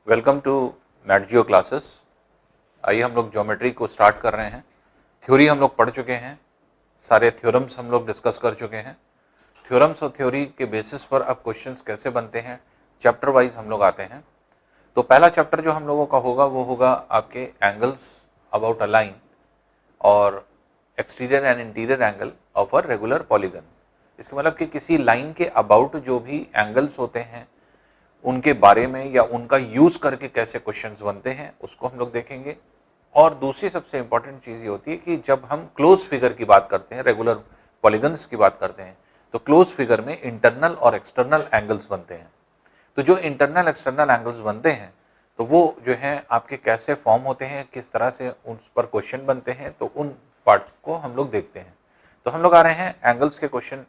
Welcome to net geo classes. आइए हम लोग ज्योमेट्री को स्टार्ट कर रहे हैं। थ्योरी हम लोग पढ़ चुके हैं, सारे थ्योरम्स हम लोग डिस्कस कर चुके हैं। थ्योरम्स और थ्योरी के बेसिस पर अब क्वेश्चंस कैसे बनते हैं, चैप्टर वाइज हम लोग आते हैं। तो पहला चैप्टर जो हम लोगों का होगा वो होगा आपके एंगल्स अबाउट अ लाइन और exterior and interior angle of a regular polygon. इसका मतलब कि किसी लाइन के अबाउट जो भी एंगल्स होते हैं उनके बारे में या उनका यूज करके कैसे क्वेश्चंस बनते हैं उसको हम लोग देखेंगे। और दूसरी सबसे इंपॉर्टेंट चीज ये होती है कि जब हम क्लोज फिगर की बात करते हैं, रेगुलर पॉलीगन्स की बात करते हैं, तो क्लोज फिगर में इंटरनल और एक्सटर्नल एंगल्स बनते हैं। तो जो इंटरनल एक्सटर्नल एंगल्स बनते हैं तो वो जो है आपके कैसे फॉर्म होते हैं, किस तरह से उस पर क्वेश्चन बनते हैं, तो उन पार्ट्स को हम लोग देखते हैं। तो हम लोग आ रहे हैं एंगल्स के क्वेश्चन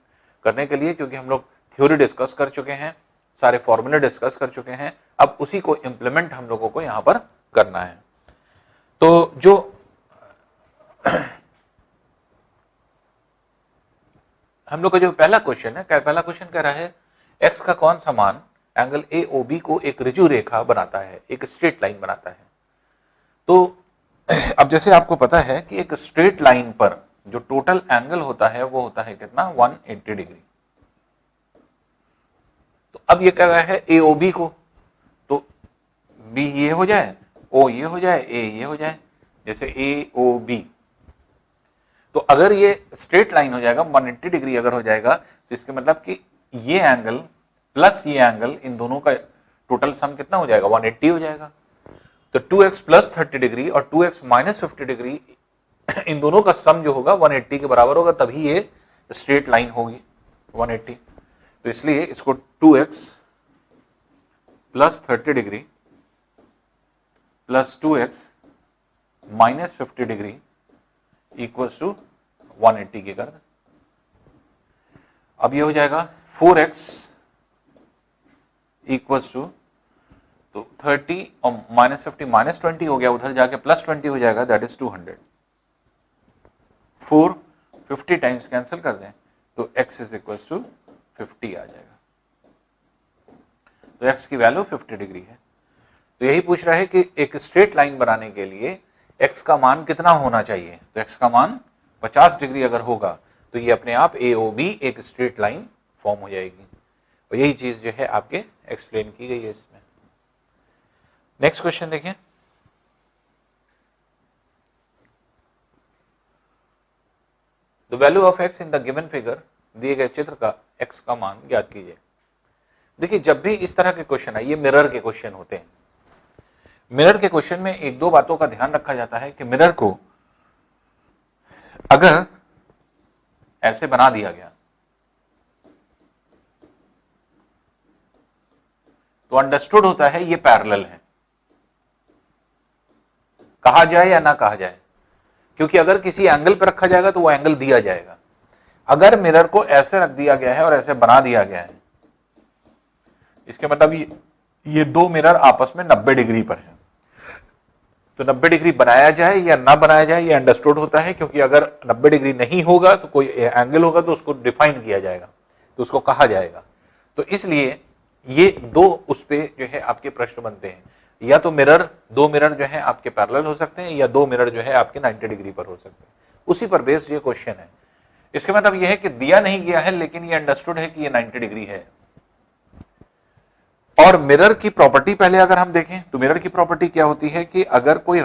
करने के लिए, क्योंकि हम लोग थ्योरी डिस्कस कर चुके हैं, सारे फॉर्मूले डिस्कस कर चुके हैं। अब उसी को इंप्लीमेंट हम लोगों को यहां पर करना है। तो जो हम लोग का जो पहला क्वेश्चन है, पहला क्वेश्चन कह रहा है एक्स का कौन सा मान एंगल ए ओ बी को एक ऋजु रेखा बनाता है, एक स्ट्रेट लाइन बनाता है। तो अब जैसे आपको पता है कि एक स्ट्रेट लाइन पर जो टोटल एंगल होता है वो होता है कितना, 180 डिग्री। तो अब ये कह रहा है ए ओ बी को, तो बी ये हो जाए, ओ ये हो जाए, ए ये हो जाए, जैसे ए ओ बी। तो अगर ये स्ट्रेट लाइन हो जाएगा 180 डिग्री अगर हो जाएगा, तो इसके मतलब कि ये एंगल प्लस ये एंगल, इन दोनों का टोटल सम कितना हो जाएगा, 180 हो जाएगा। तो 2x प्लस 30 डिग्री और 2x माइनस 50 डिग्री, इन दोनों का सम जो होगा 180 के बराबर होगा, तभी ये स्ट्रेट लाइन होगी 180। तो इसलिए इसको 2x plus 30 degree plus 2x minus 50 degree equals to 180 के कर दें। अब ये हो जाएगा 4x इक्वल्स टू, तो 30 और माइनस 50 माइनस 20 हो गया, उधर जाके प्लस 20 हो जाएगा, दैट इज 200। 4 50 टाइम्स कैंसिल कर दें तो x इज इक्वल्स टू 50 आ जाएगा। तो x की वैल्यू 50 डिग्री है। तो यही पूछ रहा है कि एक स्ट्रेट लाइन बनाने के लिए x का मान कितना होना चाहिए। तो x का मान 50 डिग्री अगर होगा तो ये अपने आप AOB एक स्ट्रेट लाइन फॉर्म हो जाएगी। और यही चीज जो है आपके एक्सप्लेन की गई है इसमें। नेक्स्ट क्वेश्चन देखिए, the value of x in the given figure, दिए गए चित्र का x का मान ज्ञात कीजिए। देखिए जब भी इस तरह के क्वेश्चन आए, ये मिरर के क्वेश्चन होते हैं। मिरर के क्वेश्चन में एक दो बातों का ध्यान रखा जाता है कि मिरर को अगर ऐसे बना दिया गया तो अंडरस्टूड होता है ये पैरेलल है, कहा जाए या ना कहा जाए, क्योंकि अगर किसी एंगल पर रखा जाएगा तो वो एंगल दिया जाएगा। अगर मिरर को ऐसे रख दिया गया है और ऐसे बना दिया गया है, इसके मतलब ये दो मिरर आपस में 90 डिग्री पर है, तो 90 डिग्री बनाया जाए या ना बनाया जाए ये अंडरस्टूड होता है, क्योंकि अगर 90 डिग्री नहीं होगा तो कोई एंगल होगा तो उसको डिफाइन किया जाएगा, तो उसको कहा जाएगा। तो इसलिए ये दो उस पे जो है आपके प्रश्न बनते हैं, या तो दो मिरर जो है आपके पैरेलल हो सकते हैं, या दो मिरर जो है आपके 90 डिग्री पर हो सकते हैं। उसी पर बेस्ड ये क्वेश्चन है। इसके मतलब ये है कि दिया नहीं गया है लेकिन ये अंडरस्टूड है कि ये 90 डिग्री है। और मिरर की प्रॉपर्टी पहले अगर हम देखें तो मिरर की प्रॉपर्टी क्या होती है कि अगर कोई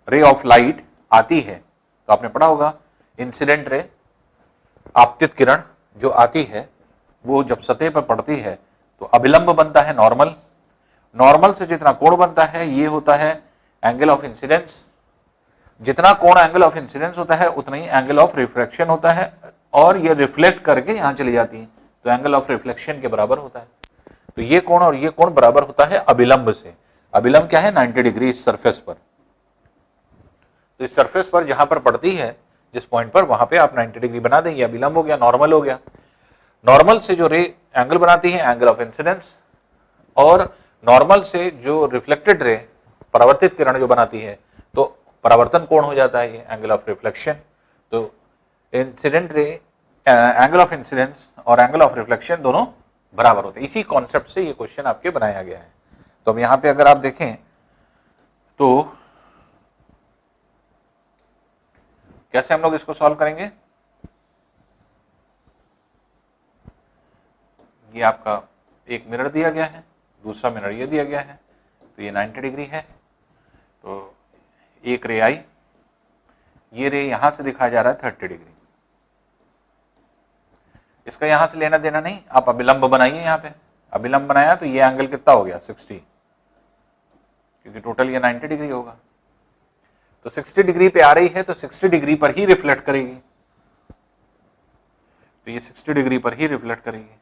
रे ऑफ लाइट आती है, तो आपने पढ़ा होगा इंसिडेंट रे, आपतित किरण जो आती है वो जब सतह पर पड़ती है तो अभिलंब बनता है नॉर्मल। नॉर्मल से जितना कोण बनता है ये होता है एंगल ऑफ इंसिडेंस। जितना कोण एंगल ऑफ इंसिडेंस होता है उतना ही एंगल ऑफ रिफ्रैक्शन होता है, और ये रिफ्लेक्ट करके यहां चली जाती है तो एंगल ऑफ रिफ्लेक्शन के बराबर होता है। तो ये कोण और ये कोण बराबर होता है अभिलंब से। अभिलंब क्या है, 90 डिग्री इस सरफेस पर। तो इस सरफेस पर जहां पर पड़ती है, जिस पॉइंट पर, वहां पे आप 90 डिग्री बना देंगे, अभिलंब हो गया, नॉर्मल हो गया। नॉर्मल से जो रे एंगल बनाती है एंगल ऑफ इंसिडेंस, और नॉर्मल से जो रिफ्लेक्टेड रे परावर्तित किरण जो बनाती है तो परावर्तन कोण हो जाता है ये एंगल ऑफ रिफ्लेक्शन। तो incident ray, angle of incidence और एंगल ऑफ रिफ्लेक्शन दोनों बराबर होते हैं। इसी कॉन्सेप्ट से ये क्वेश्चन आपके बनाया गया है। तो अब यहां पे अगर आप देखें तो कैसे हम लोग इसको सॉल्व करेंगे, ये आपका एक मिरर दिया गया है, दूसरा मिरर ये दिया गया है, तो ये 90 डिग्री है। तो एक रे आई, ये रे यहां से दिखाया जा रहा है 30 डिग्री, इसका यहां से लेना देना नहीं, आप अभिलंब बनाइए। यहां पे अभिलंब बनाया तो ये एंगल कितना हो गया 60, क्योंकि टोटल ये 90 डिग्री होगा। तो 60 डिग्री पे आ रही है तो 60 डिग्री पर ही रिफ्लेक्ट करेगी, तो ये 60 डिग्री पर ही रिफ्लेक्ट करेगी।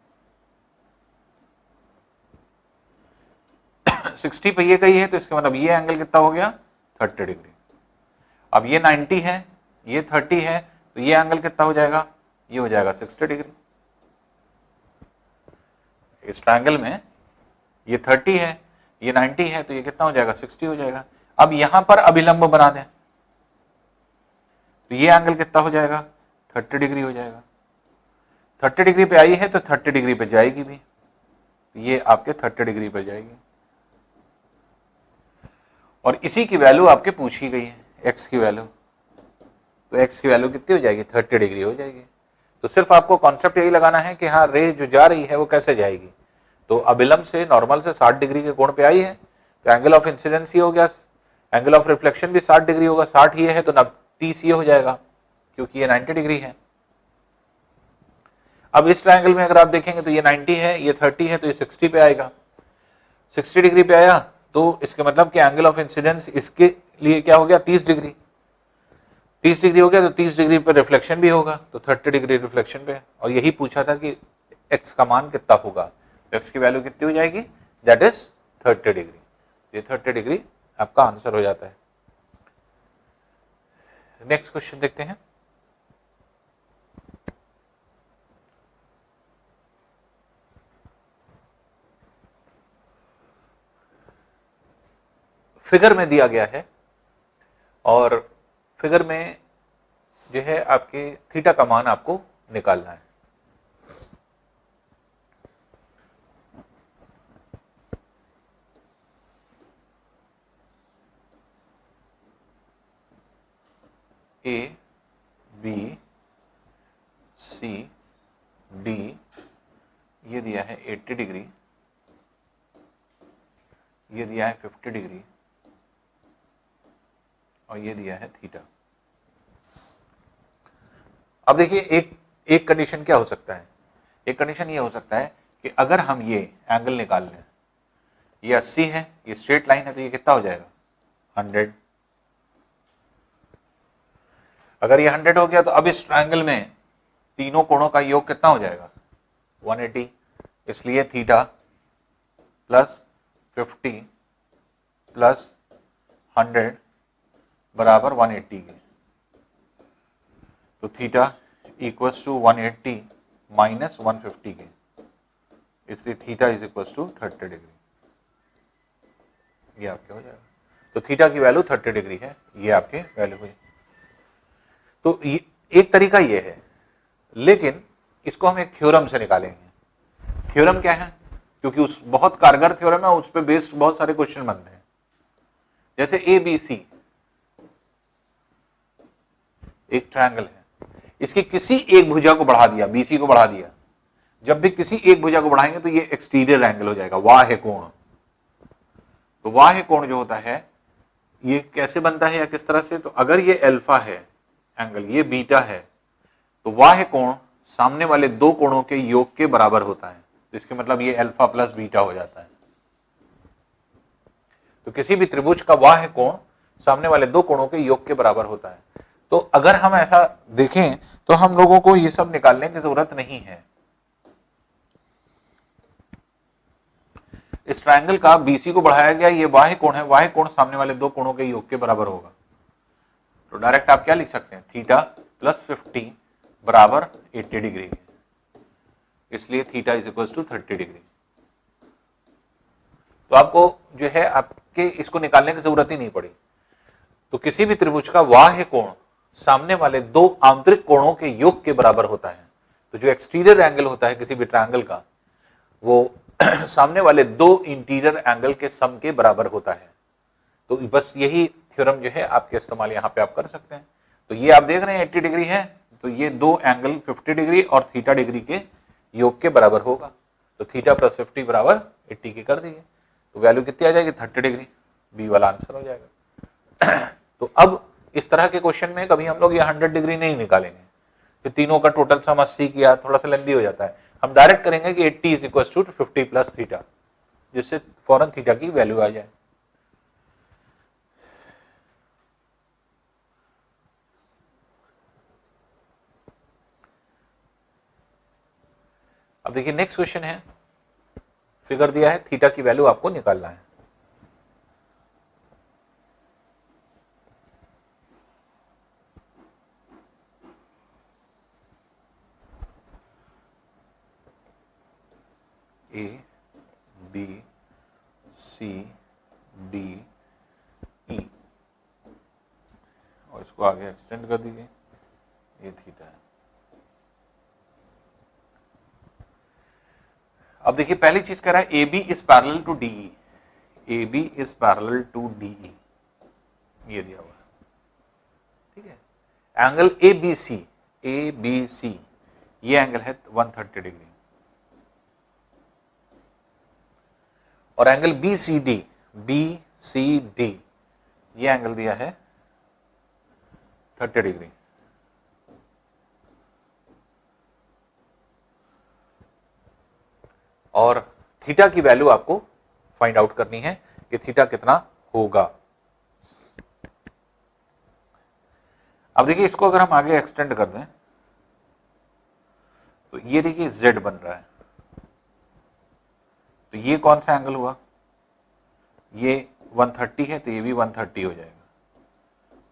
60 पे ये कही है तो इसका मतलब ये एंगल कितना हो गया 30 डिग्री। अब ये 90 है, ये 30 है, तो ये एंगल कितना हो जाएगा, ये हो जाएगा 60 डिग्री। इस ट्रायंगल में ये 30 है, ये 90 है, तो ये कितना हो जाएगा 60 हो जाएगा। अब यहां पर अभिलंब बना दें तो ये एंगल कितना हो जाएगा 30 डिग्री हो जाएगा। 30 डिग्री पे आई है तो 30 डिग्री पे जाएगी भी, तो ये आपके 30 डिग्री पे जाएगी। और इसी की वैल्यू आपके पूछी गई है, x की वैल्यू, तो x की वैल्यू कितनी हो जाएगी 30 डिग्री हो जाएगी। तो सिर्फ आपको कॉन्सेप्ट यही लगाना है कि हाँ रे जो जा रही है वो कैसे जाएगी। तो अभिलंब से नॉर्मल से 60 डिग्री के कोण पे आई है तो एंगल ऑफ इंसिडेंस ही हो गया, एंगल ऑफ रिफ्लेक्शन भी 60 डिग्री होगा, 60 ये है तो 30 ये हो जाएगा क्योंकि ये 90 डिग्री है। अब इस ट्रायंगल में अगर आप देखेंगे तो ये 90 है, ये 30 है, तो ये 60 पे आएगा। 60 डिग्री पे आया तो इसका मतलब कि एंगल ऑफ इंसिडेंस इसके लिए क्या हो गया 30 डिग्री। 30 डिग्री हो गया तो 30 डिग्री पर रिफ्लेक्शन भी होगा, तो 30 डिग्री रिफ्लेक्शन पे। और यही पूछा था कि x का मान कितना होगा, तो x की वैल्यू कितनी हो जाएगी, दैट इज 30 डिग्री। ये 30 डिग्री आपका आंसर हो जाता है। नेक्स्ट क्वेश्चन देखते हैं। फिगर में दिया गया है और फिगर में जो है आपके थीटा का मान आपको निकालना है। ए बी सी डी ये दिया है 80 डिग्री, ये दिया है 50 डिग्री और ये दिया है थीटा। अब देखिए एक कंडीशन क्या हो सकता है, एक कंडीशन ये हो सकता है कि अगर हम ये एंगल निकाल लें, ये 80 है, ये स्ट्रेट लाइन है, तो ये कितना हो जाएगा 100। अगर ये 100 हो गया तो अब इस ट्रायंगल में तीनों कोणों का योग कितना हो जाएगा 180, इसलिए थीटा प्लस 50 प्लस 100 बराबर 180 के। तो थीटा इक्वल्स टू 180 माइनस 150 के, इसलिए theta is equals to 30 degree. ये आपके हो जाएगा। तो थीटा की वैल्यू 30 डिग्री है, ये आपके वैल्यू हुई। तो ये एक तरीका ये है, लेकिन इसको हम एक थ्योरम से निकालेंगे। थ्योरम क्या है, क्योंकि उस बहुत कारगर थ्योरम है, उस पर बेस्ड बहुत सारे क्वेश्चन बनते हैं। जैसे ए बी सी एक ट्रायंगल है, इसकी किसी एक भुजा को बढ़ा दिया, बीसी को बढ़ा दिया। जब भी किसी एक भुजा को बढ़ाएंगे तो ये एक्सटीरियर एंगल हो जाएगा, बाह्य कोण। तो बाह्य कोण जो होता है ये कैसे बनता है या किस तरह से, तो अगर ये अल्फा है एंगल, ये बीटा है, तो बाह्य कोण सामने वाले दो कोणों के योग के बराबर होता है। तो इसके मतलब ये अल्फा प्लस बीटा हो जाता है। तो किसी भी त्रिभुज का बाह्य कोण सामने वाले दो कोणों के योग के बराबर होता है। तो अगर हम ऐसा देखें तो हम लोगों को ये सब निकालने की जरूरत नहीं है। इस ट्रायंगल का बीसी को बढ़ाया गया, ये बाह्य कोण है, बाह्य कोण सामने वाले दो कोणों के योग के बराबर होगा। तो डायरेक्ट आप क्या लिख सकते हैं, थीटा प्लस 50 बराबर 80 डिग्री, इसलिए theta is equal to 30 degree. तो आपको जो है आपके इसको निकालने की जरूरत ही नहीं पड़ी। तो किसी भी त्रिभुज का बाह्य कोण सामने वाले दो आंतरिक कोणों के योग के बराबर होता है। तो जो एक्सटीरियर एंगल होता है किसी भी ट्रायंगल का, वो सामने वाले दो इंटीरियर एंगल के सम के बराबर होता है। तो बस यही थ्योरम जो है आपके इस्तेमाल यहाँ पे आप कर सकते हैं। तो ये आप देख रहे हैं 80 डिग्री है, तो ये दो एंगल 50 डिग्री और थीटा डिग्री के योग के बराबर होगा। तो थीटा प्लस 50 बराबर 80 के कर दिए, तो वैल्यू कितनी आ जाएगी 30 डिग्री, बी वाला आंसर हो जाएगा। तो अब इस तरह के क्वेश्चन में कभी हम लोग ये 100 डिग्री नहीं निकालेंगे, तो तीनों का टोटल सम 80 किया, थोड़ा सा लेंदी हो जाता है। हम डायरेक्ट करेंगे कि 80 is equal to 50 plus theta, जिससे फौरन थीटा की वैल्यू आ जाए। अब देखिए नेक्स्ट क्वेश्चन है, फिगर दिया है, थीटा की वैल्यू आपको निकालना है। ए बी सी डी ई, और इसको आगे एक्सटेंड कर दीजिए, ये थीटा है। अब देखिए पहली चीज कह रहा है A B is parallel to D E, A B is parallel to D E, ये दिया हुआ है, ठीक है। एंगल ए बी सी ये एंगल है 130 डिग्री, और एंगल बी सी डी ये एंगल दिया है 30 डिग्री। और थीटा की वैल्यू आपको फाइंड आउट करनी है कि थीटा कितना होगा। अब देखिए इसको अगर हम आगे एक्सटेंड कर दें तो ये देखिए z बन रहा है, तो ये कौन सा एंगल हुआ, ये 130 है, तो ये भी 130 हो जाएगा।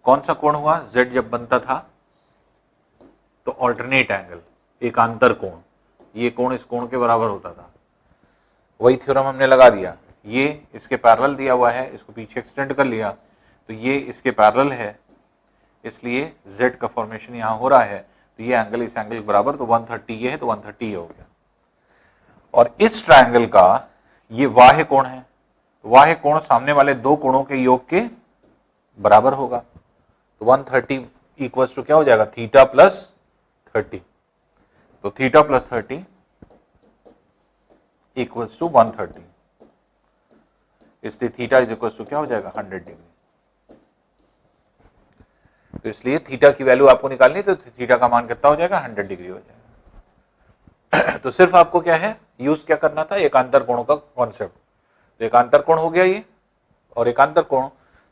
कौन सा कोण हुआ, z जब बनता था तो ऑल्टरनेट एंगल, एकांतर कोण, ये कोण इस कोण के बराबर होता था, वही थ्योरम हमने लगा दिया। ये इसके पैरेलल दिया हुआ है, इसको पीछे एक्सटेंड कर लिया, तो ये इसके पैरेलल है, इसलिए z का फॉर्मेशन यहां हो रहा है, तो ये एंगल इस एंगल के बराबर, तो 130 ये है, तो 130 ये हो गया। और इस ट्रायंगल का ये बाह्य कोण है, तो बाह्य कोण सामने वाले दो कोणों के योग के बराबर होगा, तो 130 इक्वल्स टू क्या हो जाएगा, थीटा प्लस 30, तो थीटा प्लस 30 इक्वल्स टू 130, इसलिए थीटा इज इक्वल्स टू क्या हो जाएगा 100 डिग्री। तो इसलिए थीटा की वैल्यू आपको निकालनी, तो थीटा का मान कितना हो जाएगा 100 डिग्री हो जाएगा। तो सिर्फ आपको क्या है यूज क्या करना था, एकांतर कोणों का कॉन्सेप्ट। तो एकांतर कोण हो गया ये, और एकांतर कोण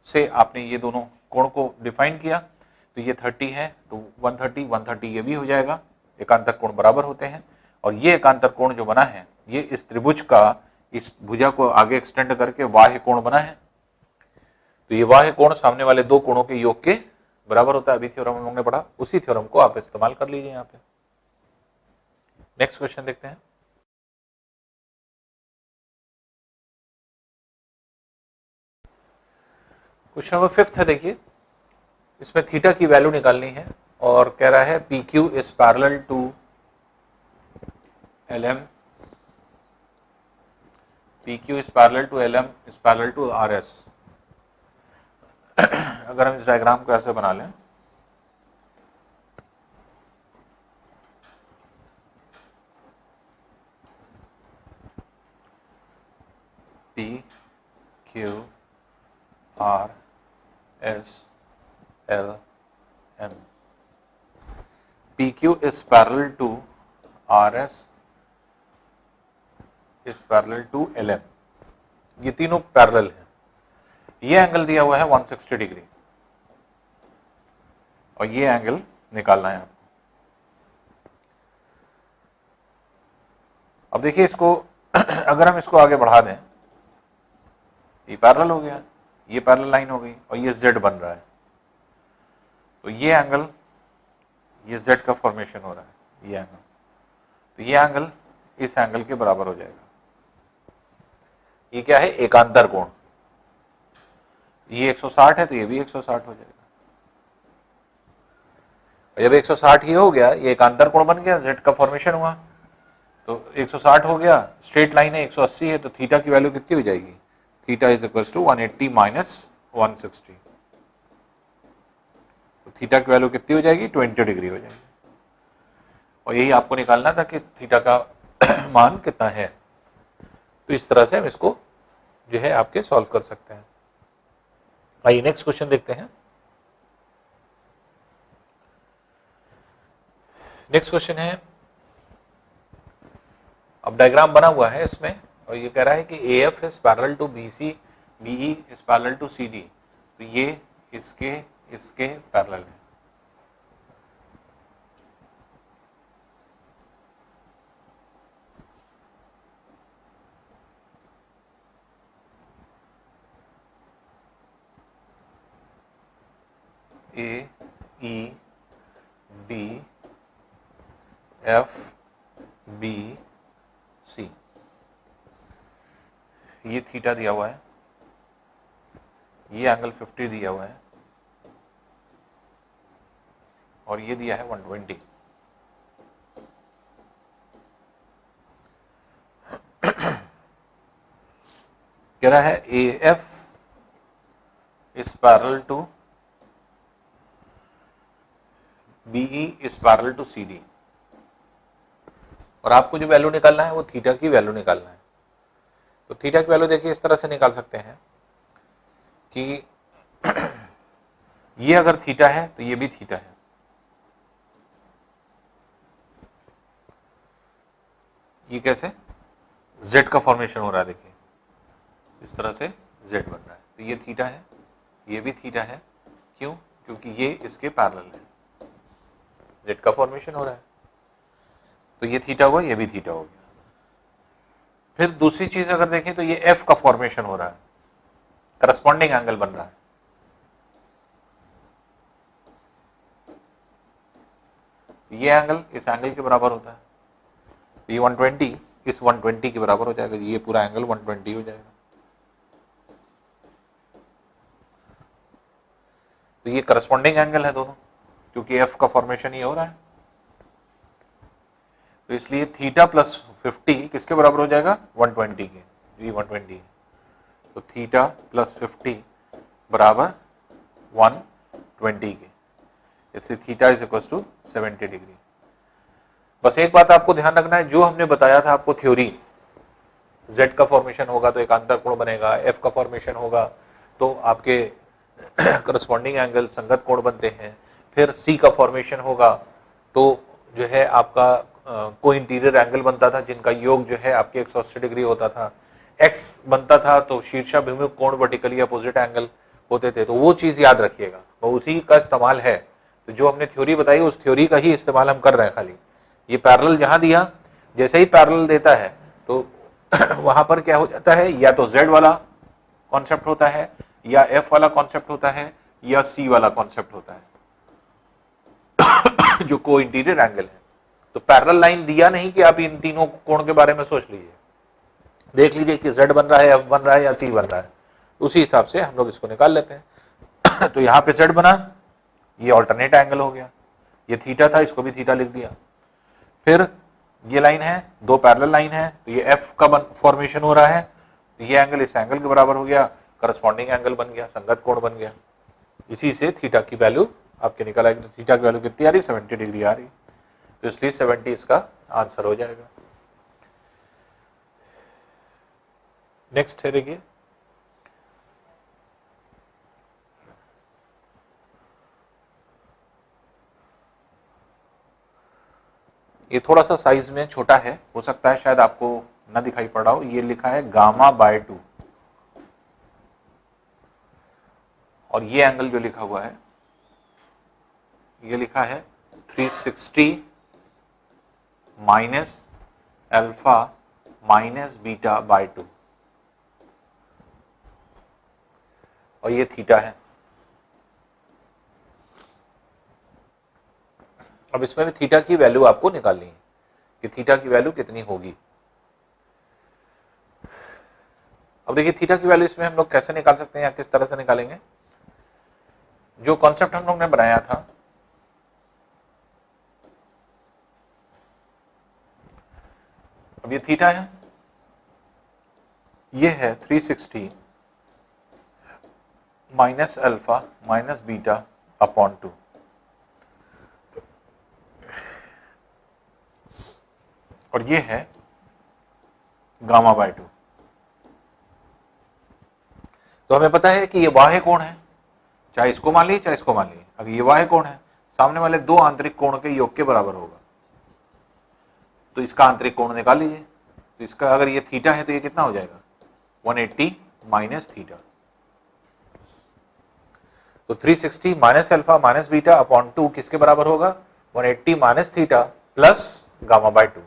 से आपने ये दोनों कोण को डिफाइन किया, तो ये 30 है, तो 130 ये भी हो जाएगा, एकांतर कोण बराबर होते हैं। और ये एकांतर कोण जो बना है, ये इस त्रिभुज का इस भुजा को आगे एक्सटेंड करके बाह्य कोण बना है, तो ये बाह्य कोण सामने वाले दो कोणों के योग के बराबर होता है। अभी थ्योरम हम लोगों ने पढ़ा, उसी थ्योरम को आप इस्तेमाल कर लीजिए यहाँ पे। नेक्स्ट क्वेश्चन देखते हैं। क्वेश्चन नंबर 5 है, देखिए इसमें थीटा की वैल्यू निकालनी है, और कह रहा है P Q is parallel to L M, P Q is parallel to L M is parallel to R S. अगर हम इस डायग्राम को ऐसे बना लें, P Q R S L M, P Q is parallel to R S is parallel to L M, ये तीनों parallel है। ये एंगल दिया हुआ है 160 डिग्री, और ये एंगल निकालना है आपको। अब देखिए इसको अगर हम इसको आगे बढ़ा दें, ये पैरेलल हो गया, ये पैरेलल लाइन हो गई, और ये z बन रहा है, तो ये एंगल, ये z का फॉर्मेशन हो रहा है, ये एंगल, तो ये एंगल इस एंगल के बराबर हो जाएगा। ये क्या है, एकांतर कोण, ये 160 है, तो ये भी 160 हो जाएगा। और जब 160 ये हो गया, ये एकांतर कोण बन गया, z का फॉर्मेशन हुआ, तो 160 हो गया, स्ट्रेट लाइन है 180 है, तो थीटा की वैल्यू कितनी हो जाएगी, theta is equal to 180 minus 160, तो थीटा की वैल्यू कितनी हो जाएगी, 20 डिग्री हो जाएगी। और यही आपको निकालना था कि थीटा का मान कितना है। तो इस तरह से हम इसको जो है आपके सॉल्व कर सकते हैं। आइए नेक्स्ट क्वेश्चन देखते हैं। नेक्स्ट क्वेश्चन है, अब डायग्राम बना हुआ है इसमें और ये कह रहा है कि AF is parallel to BC, BE is parallel to CD, तो ये इसके इसके पैरेलल है। A E D F B C, ये थीटा दिया हुआ है, ये एंगल 50 दिया हुआ है और ये दिया है 120। कह रहा है AF is parallel to BE is parallel to CD, और आपको जो वैल्यू निकालना है वो थीटा की वैल्यू निकालना है। तो थीटा की वैल्यू देखिए इस तरह से निकाल सकते हैं कि ये अगर थीटा है तो ये भी थीटा है, ये कैसे z का फॉर्मेशन हो रहा है, देखिए इस तरह से z बन रहा है, तो ये थीटा है, ये भी थीटा है, क्यों, क्योंकि ये इसके पैरेलल है, z का फॉर्मेशन हो रहा है, तो ये थीटा हुआ, ये भी थीटा हो गया। फिर दूसरी चीज अगर देखें तो ये f का फॉर्मेशन हो रहा है, करस्पॉन्डिंग एंगल बन रहा है, ये एंगल इस एंगल के बराबर होता है, तो ये 120 इस 120 के बराबर हो जाएगा, ये पूरा एंगल 120 हो जाएगा। तो ये करस्पॉन्डिंग एंगल है दोनों, क्योंकि f का फॉर्मेशन ये हो रहा है, तो इसलिए थीटा प्लस 50 किसके बराबर हो जाएगा, 120 के, ये 120 है, तो थीटा प्लस 50 बराबर 120 के, इसलिए theta is equal to 70 degree. बस एक बात आपको ध्यान रखना है, जो हमने बताया था आपको थ्योरी, z का फॉर्मेशन होगा तो एक अंतरकोण बनेगा, f का फॉर्मेशन होगा तो आपके करस्पॉन्डिंग एंगल संगत कोण बनते हैं, फिर c का फॉर्मेशन होगा तो जो है आपका कोई इंटीरियर एंगल बनता था जिनका योग जो है आपके 180 डिग्री होता था, x बनता था तो शीर्षाभिमुख कोण वर्टिकली अपोजिट एंगल होते थे, तो वो चीज याद रखिएगा, वो उसी का इस्तेमाल है। तो जो हमने थ्योरी बताई उस थ्योरी का ही इस्तेमाल हम कर रहे हैं, खाली ये पैरेलल जहां दिया, जैसे ही पैरेलल देता है तो वहां पर क्या हो जाता है, या तो z वाला कॉन्सेप्ट होता है, या f वाला कॉन्सेप्ट होता है, या c वाला कॉन्सेप्ट होता है जो को इंटीरियर एंगल है। तो पैरेलल लाइन दिया नहीं कि आप इन तीनों कोण के बारे में सोच लीजिए, देख लीजिए कि z बन रहा है, f बन रहा है या c बन रहा है, उसी हिसाब से हम लोग इसको निकाल लेते हैं। तो यहाँ पे z बना, ये ऑल्टरनेट एंगल हो गया, ये थीटा था, इसको भी थीटा लिख दिया। फिर ये लाइन है, दो पैरेलल लाइन है, तो ये f का फॉर्मेशन हो रहा है, तो ये एंगल इस एंगल के बराबर हो गया, करस्पॉन्डिंग एंगल बन गया, संगत कोण बन गया। इसी से थीटा की वैल्यू आपके निकल आएगी। तो थीटा की वैल्यू कितनी आ रही, 70 डिग्री आ रही, तो इसलिए 70 इसका आंसर हो जाएगा। नेक्स्ट है, देखिए ये थोड़ा सा साइज में छोटा है, हो सकता है शायद आपको ना दिखाई पड़ रहा हो, ये लिखा है γ/2 और ये एंगल जो लिखा हुआ है ये लिखा है 360 माइनस अल्फा माइनस β/2 और ये थीटा है। अब इसमें भी थीटा की वैल्यू आपको निकालनी है कि थीटा की वैल्यू कितनी होगी। अब देखिए थीटा की वैल्यू इसमें हम लोग कैसे निकाल सकते हैं या किस तरह से निकालेंगे। जो कॉन्सेप्ट हम लोग ने बनाया था अब ये थीटा है, ये है 360 minus alpha minus beta upon 2, और ये है गामा बाय 2। तो हमें पता है कि ये बाह्य कोण है, चाहे इसको मान लीजिए चाहे इसको मान लीजिए। अगर ये बाह्य कोण है, सामने वाले दो आंतरिक कोण के योग के बराबर होगा, तो इसका आंतरिक कोण निकाल लीजिए। तो इसका अगर ये थीटा है तो ये कितना हो जाएगा 180 माइनस थीटा। तो 360 minus alpha minus beta upon 2 किसके बराबर होगा 180 minus theta plus gamma by 2।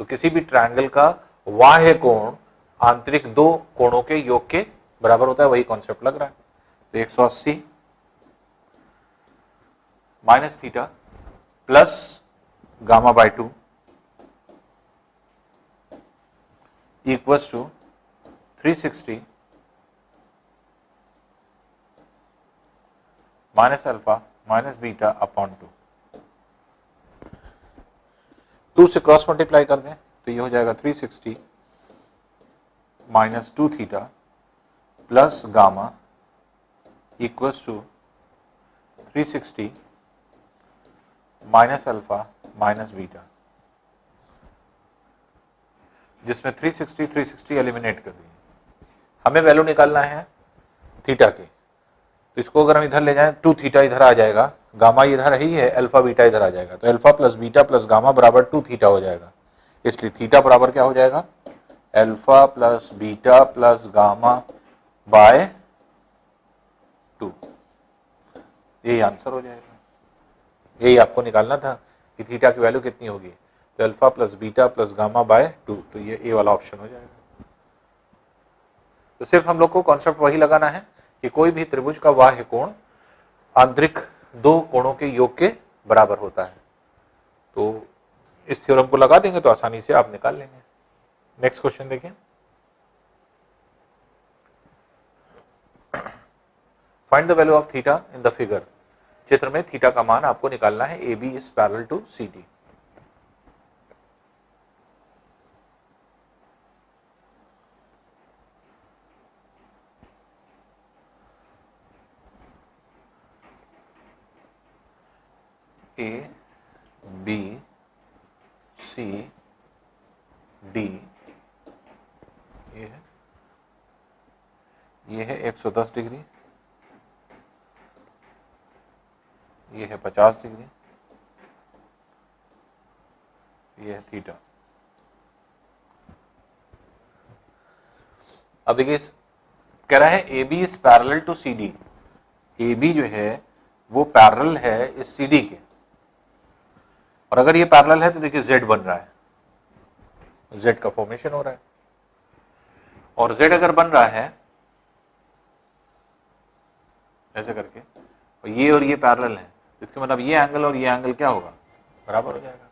तो किसी भी ट्रायंगल का बाह्य कोण आंतरिक दो कोणों के योग के बराबर होता है, वही कॉन्सेप्ट लग रहा है। तो 180 minus theta plus gamma by 2 equals to 360 minus alpha minus beta upon 2 से क्रॉस मल्टीप्लाई कर दें तो ये हो जाएगा 360 minus 2 theta plus gamma equals to 360 minus alpha minus beta, जिसमें 360 एलिमिनेट कर दिए। हमें वैल्यू निकालना है थीटा की, तो इसको अगर हम इधर ले जाएं 2 थीटा इधर आ जाएगा, गामा इधर ही है, अल्फा बीटा इधर आ जाएगा, तो alpha plus beta plus gamma बराबर 2 थीटा हो जाएगा। इसलिए थीटा बराबर क्या हो जाएगा alpha plus beta plus gamma by 2। यही आंसर हो जाएगा। यही आपको निकालना था कि थीटा की वैल्यू कितनी होगी, तो alpha plus beta plus gamma by 2, तो ये ए वाला ऑप्शन हो जाएगा। तो सिर्फ हम लोग को कॉन्सेप्ट वही लगाना है कि कोई भी त्रिभुज का बाह्य कोण आंतरिक दो कोणों के योग के बराबर होता है। तो इस थ्योरम को लगा देंगे तो आसानी से आप निकाल लेंगे। नेक्स्ट क्वेश्चन देखिए, find the value of theta in the figure. चित्र में थीटा का मान आपको निकालना है। A B is parallel to C D. A B C D ये है 110 डिग्री, ये है 50 डिग्री, ये है थीटा। अब देखिए कह रहा है A B is parallel to C D. A B जो है वो पैरेलल है इस सी डी के, और अगर ये पैरेलल है तो देखिए जेड बन रहा है, जेड का फॉर्मेशन हो रहा है। और जेड अगर बन रहा है ऐसे करके, और ये पैरेलल है, इसके मतलब ये एंगल और ये एंगल क्या होगा बराबर हो जाएगा।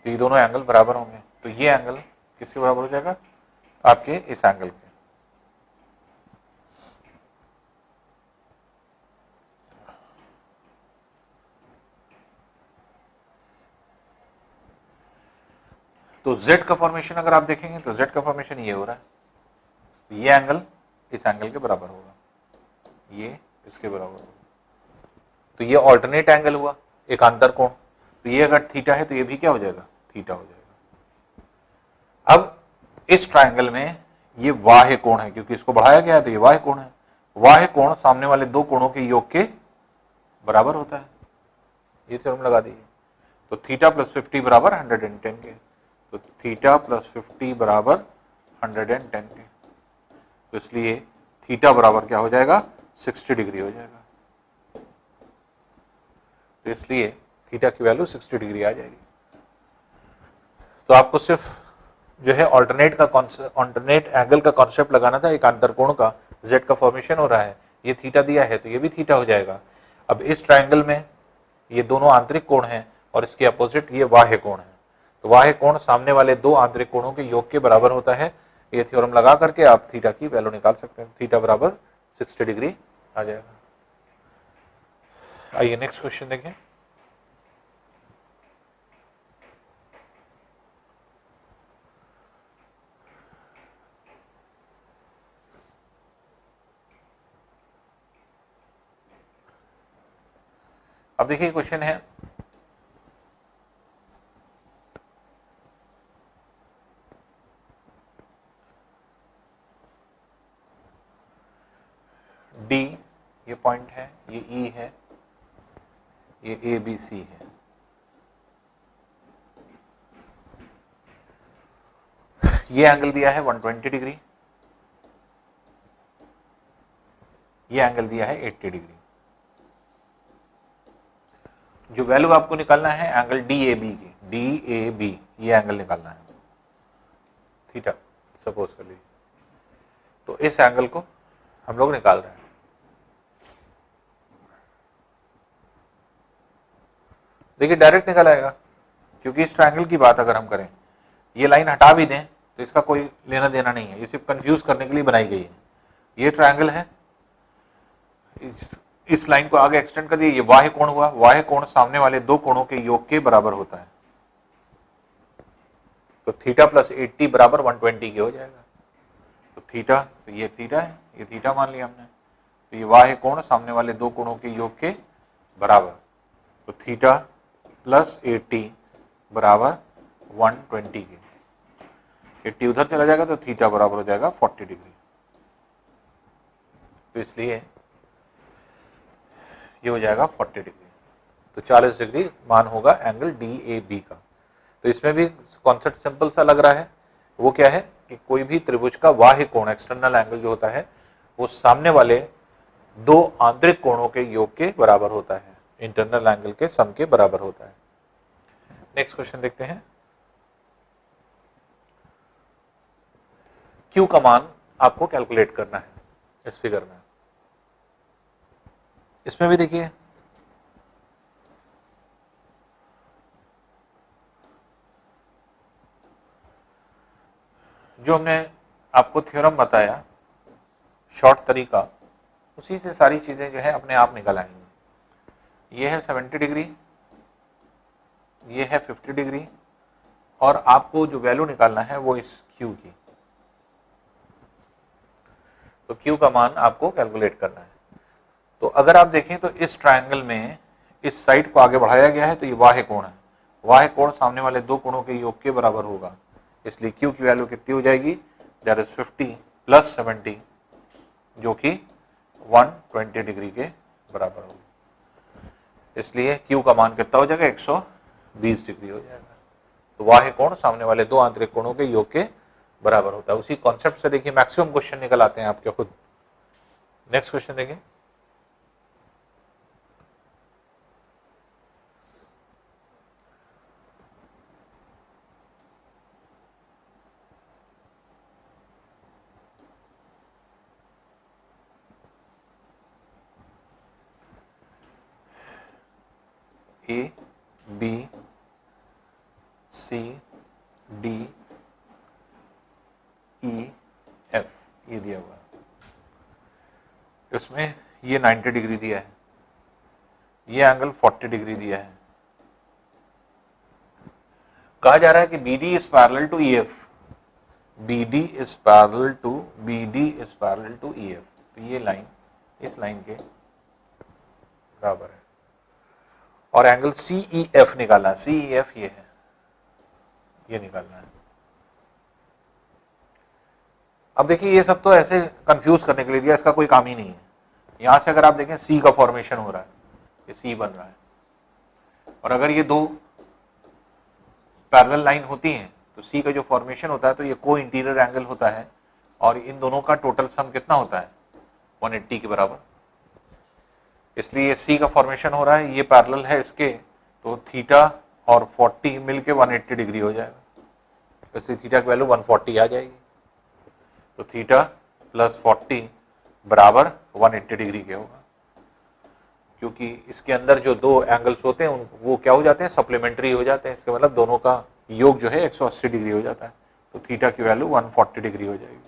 तो ये दोनों एंगल बराबर होंगे, तो ये एंगल किसके बराबर हो जाएगा आपके इस एंगल के। तो z का फॉर्मेशन अगर आप देखेंगे तो z का फॉर्मेशन ये हो रहा है, तो ये एंगल इस एंगल के बराबर होगा, ये इसके बराबर होगा। तो ये ऑल्टरनेट एंगल हुआ, एक अंतर कोण। तो ये अगर थीटा है तो ये भी क्या हो जाएगा थीटा हो जाएगा। अब इस ट्रायंगल में ये बाह्य कोण है, क्योंकि इसको बढ़ाया गया है तो ये बाह्य कोण है। बाह्य कोण सामने वाले दो कोणों के योग के बराबर होता है, ये थ्योरम लगा दीजिए। तो थीटा प्लस 50 बराबर 110 के, तो थीटा प्लस 50 बराबर 110 के, तो इसलिए थीटा बराबर क्या हो जाएगा 60 डिग्री हो जाएगा। तो इसलिए थीटा की वैल्यू 60 डिग्री आ जाएगी। तो आपको सिर्फ जो है ऑल्टरनेट एंगल का कॉन्सेप्ट लगाना था। एक अंतरकोण का जेड का फॉर्मेशन हो रहा है, ये थीटा दिया है तो ये भी थीटा हो जाएगा। अब इस ट्रायंगल में ये दोनों आंतरिक कोण हैं और इसके अपोजिट ये बाह्य कोण है, तो बाह्य कोण सामने वाले दो आंतरिक कोणों के योग के बराबर होता है। ये थ्योरम लगा करके आप थीटा की वैल्यू निकाल सकते हैं, थीटा बराबर 60 डिग्री आ जाएगा। आइए नेक्स्ट क्वेश्चन देखें। अब देखिए क्वेश्चन है डी, ये पॉइंट है, ये ई है, ये ए बी सी है। ये एंगल दिया है 120 डिग्री, ये एंगल दिया है 80 डिग्री। जो वैल्यू आपको निकालना है एंगल डी ए बी की, डी ए बी, ये एंगल निकालना है, थीटा सपोज कर लीजिए। तो इस एंगल को हम लोग निकाल रहे हैं। देखिए डायरेक्ट निकल आएगा, क्योंकि इस ट्रायंगल की बात अगर हम करें, ये लाइन हटा भी दें तो इसका कोई लेना देना नहीं है, ये सिर्फ कंफ्यूज करने के लिए बनाई गई है। ये ट्रायंगल है, इस लाइन को आगे एक्सटेंड कर दिया, ये बाह्य कोण हुआ, बाह्य कोण सामने वाले दो कोणों के योग के बराबर होता है। तो थीटा प्लस 80 बराबर 120 के हो जाएगा। तो थीटा, तो ये थीटा है, ये थीटा मान लिया हमने, तो ये बाह्य कोण सामने वाले दो कोणों के योग के बराबर। तो थीटा प्लस 80 बराबर 120 के, 80 उधर चला जाएगा तो थीटा बराबर हो जाएगा 40 डिग्री। तो इसलिए ये हो जाएगा 40 डिग्री। तो 40 डिग्री मान होगा एंगल डी ए बी का। तो इसमें भी कॉन्सेप्ट सिंपल सा लग रहा है। वो क्या है कि कोई भी त्रिभुज का बाह्य कोण, एक्सटर्नल एंगल जो होता है, वो सामने वाले दो आंतरिक कोणों के योग के बराबर होता है, इंटरनल एंगल के सम के बराबर होता है। नेक्स्ट क्वेश्चन देखते हैं। क्यू का मान आपको कैलकुलेट करना है इस फिगर में। इसमें भी देखिए जो हमने आपको थ्योरम बताया, शॉर्ट तरीका, उसी से सारी चीजें जो है अपने आप निकल आएंगी। ये है 70 डिग्री, ये है 50 डिग्री, और आपको जो वैल्यू निकालना है वो इस Q की। तो Q का मान आपको कैलकुलेट करना है। तो अगर आप देखें तो इस ट्रायंगल में इस साइड को आगे बढ़ाया गया है, तो ये बाह्य कोण है, बाह्य कोण सामने वाले दो कोणों के योग के बराबर होगा। इसलिए Q की वैल्यू कितनी हो जाएगी, दैट इज 50 प्लस 70, जो कि 120 डिग्री के बराबर होगी। इसलिए Q का मान कितना हो जाएगा, 120 डिग्री हो जाएगा। तो बाह्य कोण सामने वाले दो आंतरिक कोणों के योग के बराबर होता है। उसी कॉन्सेप्ट से देखिए मैक्सिमम क्वेश्चन निकल आते हैं आपके खुद। नेक्स्ट क्वेश्चन देखिए। A B C D E F ये दिया हुआ है। इसमें ये 90 डिग्री दिया है, ये एंगल 40 डिग्री दिया है। कहा जा रहा है कि BD is parallel to EF, BD is parallel to BD is parallel to EF। तो ये लाइन इस लाइन के बराबर है, और एंगल CEF निकालना है। CEF ये है, ये निकालना है। अब देखिए ये सब तो ऐसे कंफ्यूज करने के लिए दिया, इसका कोई काम ही नहीं है। यहां से अगर आप देखें C का फॉर्मेशन हो रहा है, ये C बन रहा है, और अगर ये दो पैरेलल लाइन होती हैं तो C का जो फॉर्मेशन होता है तो ये को इंटीरियर एंगल होता है, और इन दोनों का टोटल सम कितना होता है, 180 के बराबर। इसलिए C का फॉर्मेशन हो रहा है, ये पैरेलल है इसके, तो थीटा और 40 मिलके 180 डिग्री हो जाएगा। इसलिए थीटा की वैल्यू 140 आ जाएगी। तो थीटा प्लस 40 बराबर 180 डिग्री के होगा, क्योंकि इसके अंदर जो दो एंगल्स होते हैं वो क्या हो जाते हैं, सप्लीमेंट्री हो जाते हैं। इसका मतलब दोनों का योग जो है 180 डिग्री हो जाता है। तो थीटा की वैल्यू 140 डिग्री हो जाएगी,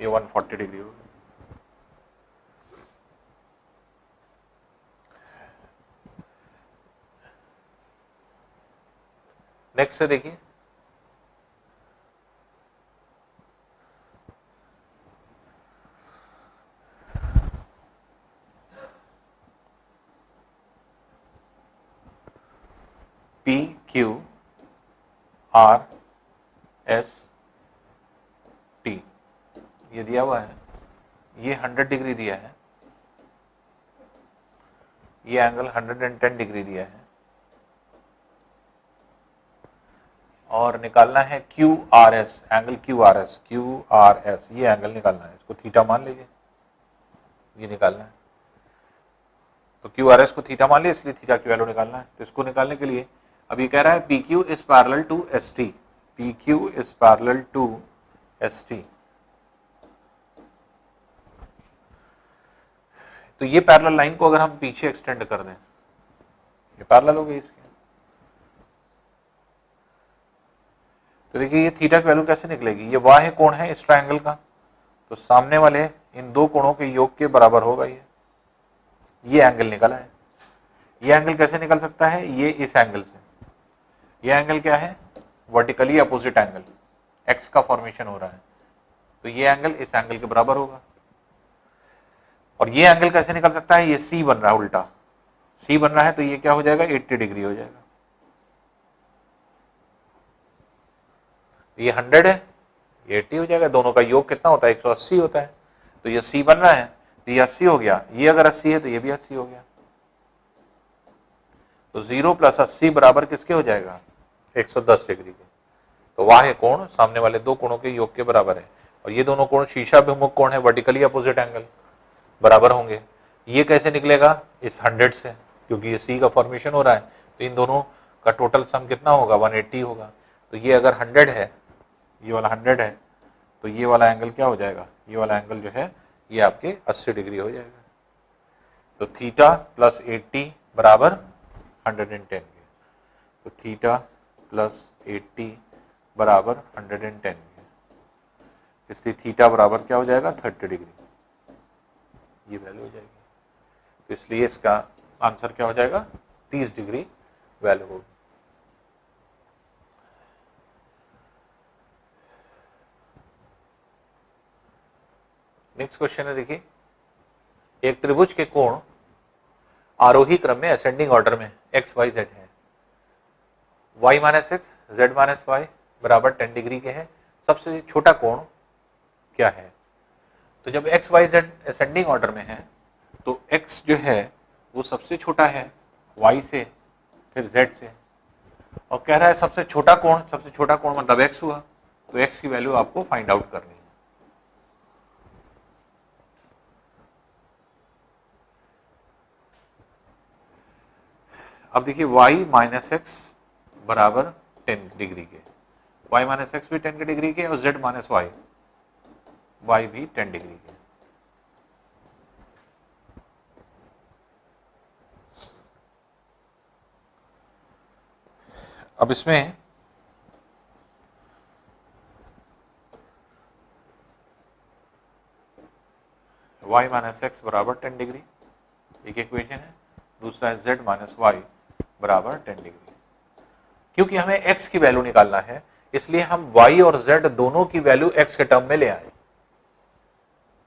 ये 140 डिग्री होगी। नेक्स्ट से देखिए, क्यू आर एस टी ये दिया हुआ है, ये 100 डिग्री दिया है, ये एंगल 110 डिग्री दिया है, और निकालना है Q R S, angle Q R S, ये एंगल निकालना है, इसको थीटा मान लीजिए, ये निकालना है। तो क्यू आर एस को थीटा मान लिया, इसलिए थीटा की वैल्यू निकालना है। तो इसको निकालने के लिए अब ये कह रहा है P Q is parallel to S T, P Q is parallel to S T. तो ये पैरेलल लाइन को अगर हम पीछे एक्सटेंड कर दें, ये पैरेलल हो गई इसके। तो देखिए ये थीटा की वैल्यू कैसे निकलेगी, ये बाह्य कोण है इस ट्रायंगल का, तो सामने वाले इन दो कोणों के योग के बराबर होगा ये एंगल निकला है। ये एंगल कैसे निकल सकता है, ये इस एंगल से, ये एंगल क्या है, वर्टिकली अपोजिट एंगल, एक्स का फॉर्मेशन हो रहा है, तो ये एंगल इस एंगल के बराबर होगा। और ये एंगल कैसे निकल सकता है, ये सी बन रहा है, उल्टा सी बन रहा है, तो ये क्या हो जाएगा, 80 डिग्री हो जाएगा। ये 100 है, ये 80 हो जाएगा, दोनों का योग कितना होता है, 180 होता है, तो ये सी बन रहा है, तो ये 80 हो गया, ये अगर 80 है तो ये भी 80 हो गया। तो 0 + 80 बराबर किसके हो जाएगा, 110 डिग्री के। तो बाह्य कोण सामने वाले दो कोणों के योग के बराबर है, और ये दोनों कोण शीर्षाभिमुख कोण है, वर्टिकली अपोजिट एंगल, बराबर होंगे। ये कैसे निकलेगा, इस 100 से, क्योंकि ये सी का फॉर्मेशन हो रहा है, तो इन दोनों का टोटल सम कितना होगा, 180 होगा। तो ये अगर 100 है, ये वाला 100 है, तो ये वाला एंगल क्या हो जाएगा, ये वाला एंगल जो है ये आपके 80 डिग्री हो जाएगा। तो थीटा + 80 बराबर 110 के, तो थीटा + 80 बराबर 110 के, इसलिए थीटा बराबर क्या हो जाएगा, 30 डिग्री, ये वैल्यू हो जाएगी। तो इसलिए इसका आंसर क्या हो जाएगा, 30 डिग्री वैल्यू होगी। नेक्स्ट क्वेश्चन है, देखिए एक त्रिभुज के कोण आरोही क्रम में असेंडिंग ऑर्डर में एक्स वाई जेड है, y - x z - y बराबर 10 डिग्री के हैं। सबसे छोटा कोण क्या है, तो जब X Y Z ascending order में है तो x जो है वो सबसे छोटा है y से, फिर z से, और कह रहा है सबसे छोटा कोण मतलब x हुआ, तो x की वैल्यू आपको फाइंड आउट करनी है। अब देखिए y - x बराबर 10 डिग्री के, y - x भी 10 डिग्री के, और z - y भी 10 डिग्री के। अब इसमें y - x बराबर 10 डिग्री एक इक्वेशन है, दूसरा है z - y बराबर 10 डिग्री। क्योंकि हमें x की वैल्यू निकालना है, इसलिए हम y और z दोनों की वैल्यू x के टर्म में ले आए।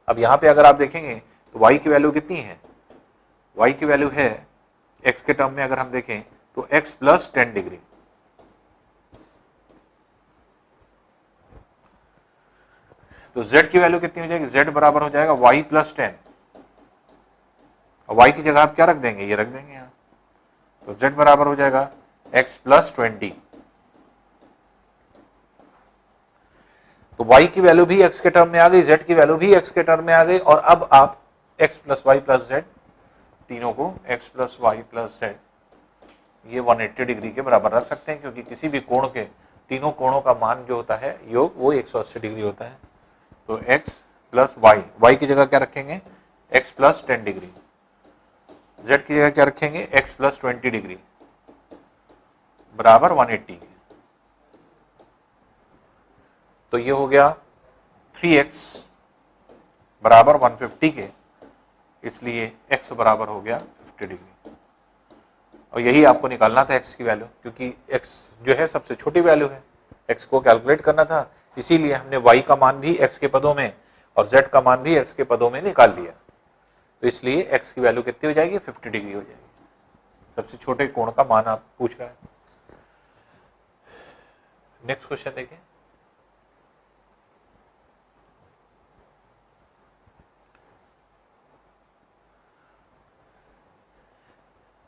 अब यहां पे अगर आप देखेंगे तो y की वैल्यू कितनी है, y की वैल्यू है x के टर्म में अगर हम देखें तो x + 10 डिग्री, तो z की वैल्यू कितनी हो जाएगी, z बराबर हो जाएगा y + 10, और y की जगह आप क्या रख देंगे, ये रख देंगे यहाँ, तो z बराबर हो जाएगा x + 20। तो y की वैल्यू भी x के टर्म में आ गई, z की वैल्यू भी x के टर्म में आ गई, और अब आप x + y + z तीनों को x + y + z ये 180 डिग्री के बराबर रख सकते हैं, क्योंकि किसी भी कोण के तीनों कोणों का मान जो होता है योग वो 180 डिग्री होता है। तो x + y की जगह क्या रखेंगे, x + 10 डिग्री, z की जगह क्या रखेंगे, x + 20 डिग्री बराबर 180 के। तो ये हो गया 3x बराबर 150 के, इसलिए x बराबर हो गया 50 डिग्री, और यही आपको निकालना था x की वैल्यू, क्योंकि x जो है सबसे छोटी वैल्यू है, x को कैलकुलेट करना था, इसीलिए हमने y का मान भी x के पदों में और z का मान भी x के पदों में निकाल लिया। तो इसलिए x की वैल्यू कितनी हो जाएगी, 50 डिग्री हो जाएगी। सबसे छोटे कोण का मान आप पूछ रहा है। नेक्स्ट क्वेश्चन देखिए,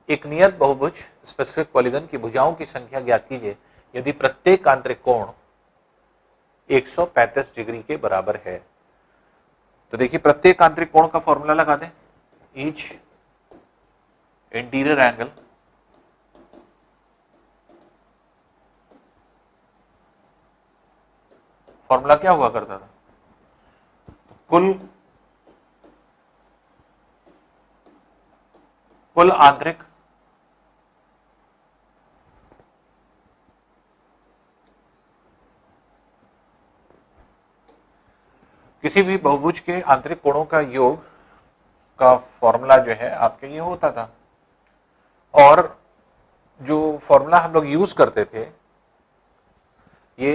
एक नियत बहुभुज स्पेसिफिक पॉलीगन की भुजाओं की संख्या ज्ञात कीजिए यदि प्रत्येक आंतरिक कोण 135 डिग्री के बराबर है। तो देखिए प्रत्येक आंतरिक कोण का फॉर्मूला लगा दें, ईच इंटीरियर एंगल फॉर्मूला क्या हुआ करता था, कुल आंतरिक किसी भी बहुभुज के आंतरिक कोणों का योग का फॉर्मूला जो है आपके ये होता था। और जो फॉर्मूला हम लोग यूज करते थे ये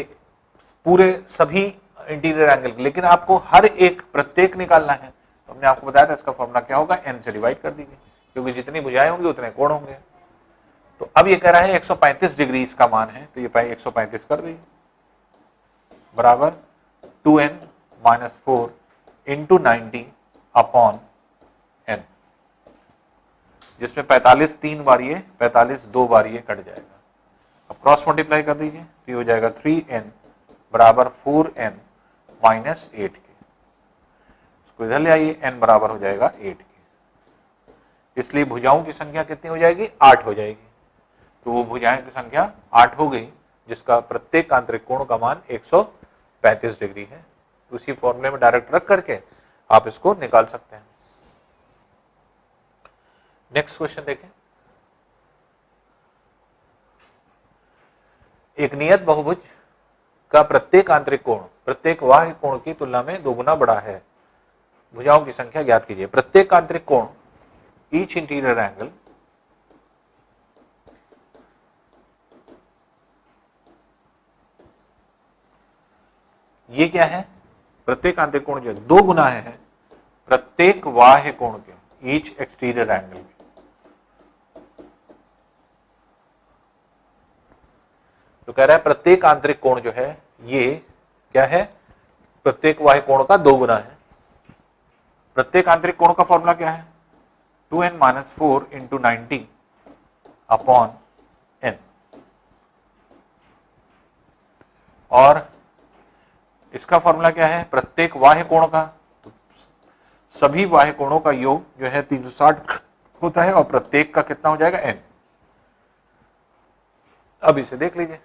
पूरे सभी इंटीरियर एंगल, लेकिन आपको हर एक प्रत्येक निकालना है। तो हमने आपको बताया था इसका फॉर्मूला क्या होगा, n से डिवाइड कर दीजिए, क्योंकि जितनी भुजाएं होंगी उतने कोण होंगे। तो अब ये कह रहा है 135 डिग्री इसका मान है, तो ये 135 कर दीजिए बराबर 2n minus 4 into 90 upon n, जिसमें 45 3 बार ये 45 2 बार ये कट जाएगा। अब क्रॉस मल्टीप्लाई कर दीजिए तो ये हो जाएगा 3n बराबर 4n माइनस 8 के। इसको इधर ले आइए, n बराबर हो जाएगा 8 के। इसलिए भुजाओं की संख्या कितनी हो जाएगी, 8 हो जाएगी। तो वो भुजाओं की संख्या 8 हो गई, जिसका प्रत्येक आंतरिक कोण का मान 135 डिग्री है। उसी फॉर्मूले में डायरेक्ट रख करके आप इसको निकाल सकते हैं। नेक्स्ट क्वेश्चन देखें, एक नियत बहुभुज का प्रत्येक आंतरिक कोण प्रत्येक बाह्य कोण की तुलना में 2 गुना बड़ा है, भुजाओं की संख्या ज्ञात कीजिए। प्रत्येक आंतरिक कोण ईच इंटीरियर एंगल ये क्या है, प्रत्येक आंतरिक कोण जो 2 गुना है प्रत्येक बाह्य कोण के, ईच एक्सटीरियर एंगल के। तो कह रहा है प्रत्येक आंतरिक कोण जो है ये क्या है, प्रत्येक बाह्य कोण का 2 गुना है। प्रत्येक आंतरिक कोण का फॉर्मूला क्या है, 2n minus 4 into 90 upon n। और इसका फॉर्मूला क्या है, प्रत्येक बाह्य कोण का, तो सभी बाह्य कोणों का योग जो है 360 होता है, और प्रत्येक का कितना हो जाएगा, n। अब इसे देख लीजिए,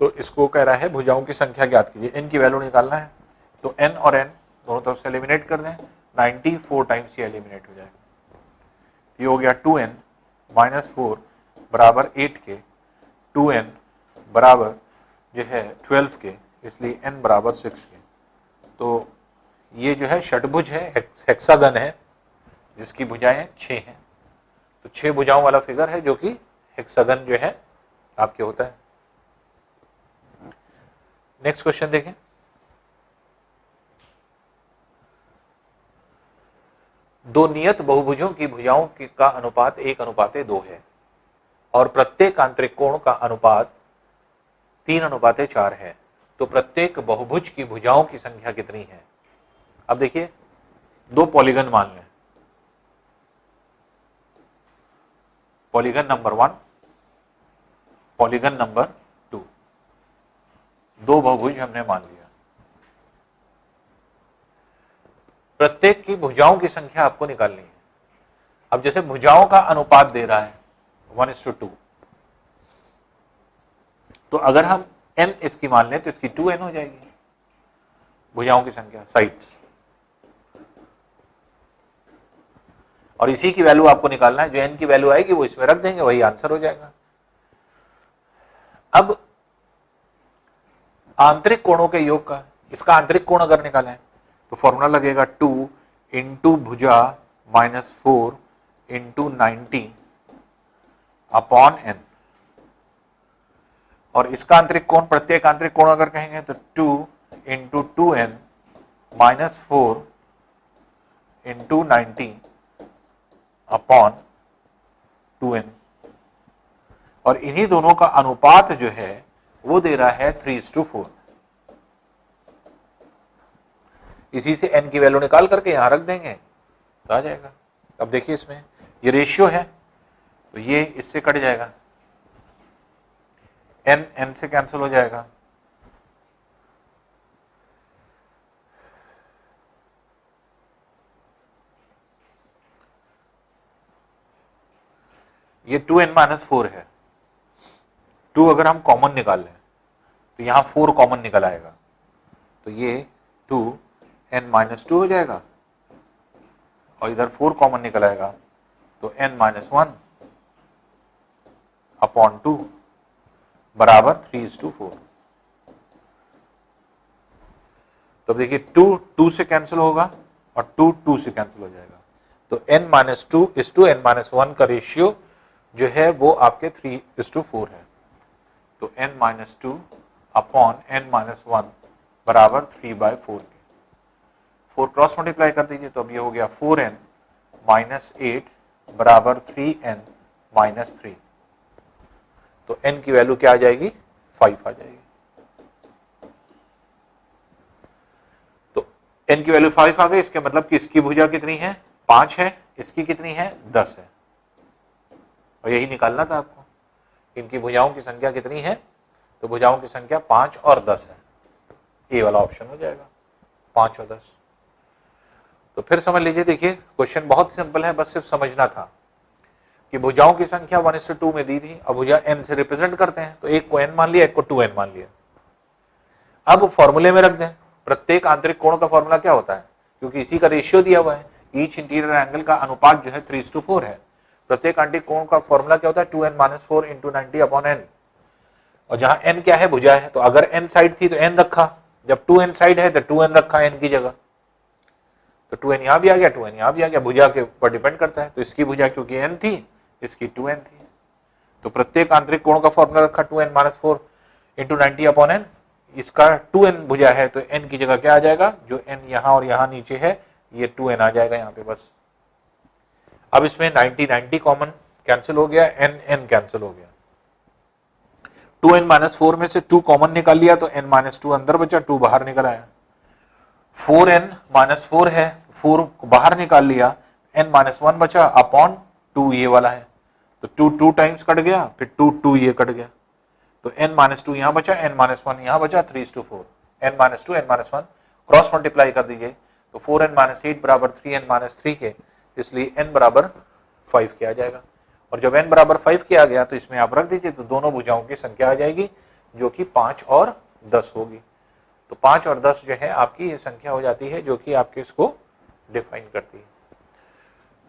तो इसको कह रहा है भुजाओं की संख्या ज्ञात कीजिए, n की वैल्यू निकालना है। तो n और n दोनों तरफ से एलिमिनेट कर दें, 94 टाइम्स ये एलिमिनेट हो जाएगा। ये हो गया 2n माइनस 4 बराबर 8 के, 2n बराबर जो है 12 के, इसलिए n बराबर 6 के। तो ये जो है षटभुज है, हेक्सागन है, जिसकी भुजाएं 6 हैं। तो 6 भुजाओं वाला फिगर है जो कि हेक्सागन जो है आपके होता है। नेक्स्ट क्वेश्चन देखें, दो नियत बहुभुजों की भुजाओं का अनुपात 1:2 है और प्रत्येक आंतरिक कोण का अनुपात 3:4 है। तो प्रत्येक बहुभुज की भुजाओं की संख्या कितनी है। अब देखिए, 2 पॉलीगन मान लें, पॉलीगन नंबर 1, पॉलीगन नंबर 2, 2 बहुभुज हमने मान लिया। प्रत्येक की भुजाओं की संख्या आपको निकालनी है। अब जैसे भुजाओं का अनुपात दे रहा है 1:2, तो अगर हम n इसकी मान लें तो इसकी 2n हो जाएगी भुजाओं की संख्या, साइड्स। और इसी की वैल्यू आपको निकालना है, जो n की वैल्यू आएगी वो इसमें रख देंगे, वही आंसर हो जाएगा। अब आंतरिक कोणों के योग का, इसका आंतरिक कोण अगर निकालें तो फॉर्मूला लगेगा 2 इंटू भुजा माइनस 4 इंटू 90 अपॉन n। और इसका आंतरिक कोण, प्रत्येक आंतरिक कोण अगर कहेंगे तो 2 into 2n minus 4 into 90 upon 2n। और इन्हीं दोनों का अनुपात जो है वो दे रहा है 3:4। इसी से n की वैल्यू निकाल करके यहां रख देंगे तो आ जाएगा। अब देखिए इसमें ये रेशियो है तो ये इससे कट जाएगा, n n से कैंसिल हो जाएगा, ये 2n-4 है। 2 अगर हम कॉमन निकाल लें तो यहां 4 कॉमन निकल आएगा तो ये 2n-2 हो जाएगा और इधर 4 कॉमन निकल आएगा तो n-1 अपॉन 2 बराबर 3:4। तो देखिए 2 से कैंसिल होगा और 2 से कैंसिल हो जाएगा तो n-2 इस टू n-1 का रेशियो जो है वो आपके 3:4 है। तो n-2 अपॉन n-1 बराबर 3/4 के 4 क्रॉस मल्टीप्लाई कर दीजिए तो अब ये हो गया 4n-8 बराबर 3n-3। तो n की वैल्यू क्या आ जाएगी, 5 आ जाएगी। तो n की वैल्यू 5 आ गई, इसके मतलब कि इसकी भुजा कितनी है, 5 है, इसकी कितनी है, 10 है। और यही निकालना था आपको, इनकी भुजाओं की संख्या कितनी है, तो भुजाओं की संख्या 5 और 10 है। ए वाला ऑप्शन हो जाएगा 5 और 10। तो फिर समझ लीजिए, देखिए क्वेश्चन बहुत सिंपल है, बस सिर्फ समझना था कि भुजाओं की संख्या 1:2 में दी थी। अब भुजा n से रिप्रेजेंट करते हैं तो एक को n मान लिया, एक को 2n मान लिया। अब फॉर्मूले में रख दें, प्रत्येक आंतरिक कोण का फॉर्मूला क्या होता है, क्योंकि इसी का रेशियो दिया हुआ है, ईच इंटीरियर एंगल का अनुपात जो है 3:4 है। प्रत्येक आंतरिक कोण का फॉर्मूला क्या होता है, 2n-4 इंटू 90 अपॉन n। और जहां n क्या है, भुजा है, तो अगर n साइड थी तो n रखा, जब 2n साइड है तो 2n रखा n की जगह, तो 2n यहां भी आ गया, 2n यहां भी आ गया, भुजा के ऊपर डिपेंड करता है। तो इसकी भुजा क्योंकि n थी, इसकी 2n थी, तो प्रत्येक आंतरिक कोण का फॉर्मूला रखा 2n-4 इंटू 90 अपॉन n। इसका 2n भुजा है तो n की जगह क्या आ जाएगा, जो n यहां और यहां नीचे है ये 2n आ जाएगा यहां पे बस। अब इसमें 90 कॉमन कैंसिल हो गया, n कैंसिल हो गया, 2n-4 में से 2 कॉमन निकाल लिया तो n-2 अंदर बचा, 2 बाहर निकल आया। 4n-4 है, 4 बाहर निकाल लिया, n-1 बचा अपॉन 2 ये वाला है, तो 2 टाइम्स कट गया, फिर 2 ये कट गया, तो n-2 यहां बचा, n-1 यहां बचा, 3:4। n-2 n-1 क्रॉस मल्टीप्लाई कर दीजिए तो 4n-8 बराबर 3n-3 के, इसलिए n बराबर 5 के आ जाएगा। और जब n बराबर 5 के आ गया तो इसमें आप रख दीजिए तो दोनों भुजाओं की संख्या आ जाएगी जो कि 5 और 10 होगी। तो 5 और 10 जो है आपकी ये संख्या हो जाती है जो कि आपके इसको डिफाइन करती है।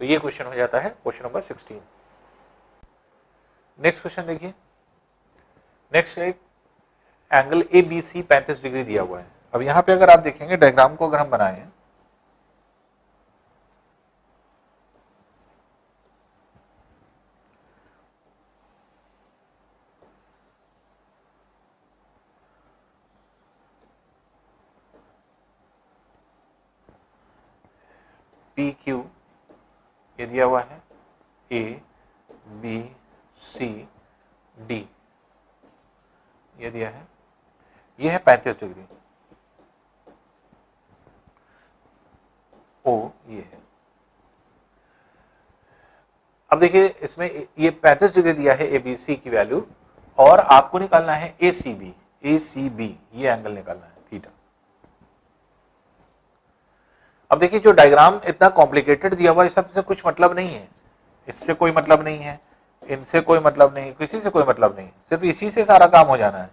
तो ये क्वेश्चन हो जाता है क्वेश्चन नंबर 16। नेक्स्ट क्वेश्चन देखिए, नेक्स्ट एक एंगल ABC 35 डिग्री दिया हुआ है। अब यहां पे अगर आप देखेंगे डायग्राम को अगर हम बनाए हैं, PQ ये दिया हुआ है, ABCD ये दिया है, ये है 35 डिग्री, O ये है। अब देखिए इसमें ये 35 डिग्री दिया है ABC की वैल्यू, और आपको निकालना है ACB ये एंगल निकालना है, थीटा। अब देखिए जो डायग्राम इतना कॉम्प्लिकेटेड दिया हुआ है, सबसे कुछ मतलब नहीं है, इससे कोई मतलब नहीं है, इनसे कोई मतलब नहीं, किसी से कोई मतलब नहीं, सिर्फ इसी से सारा काम हो जाना है।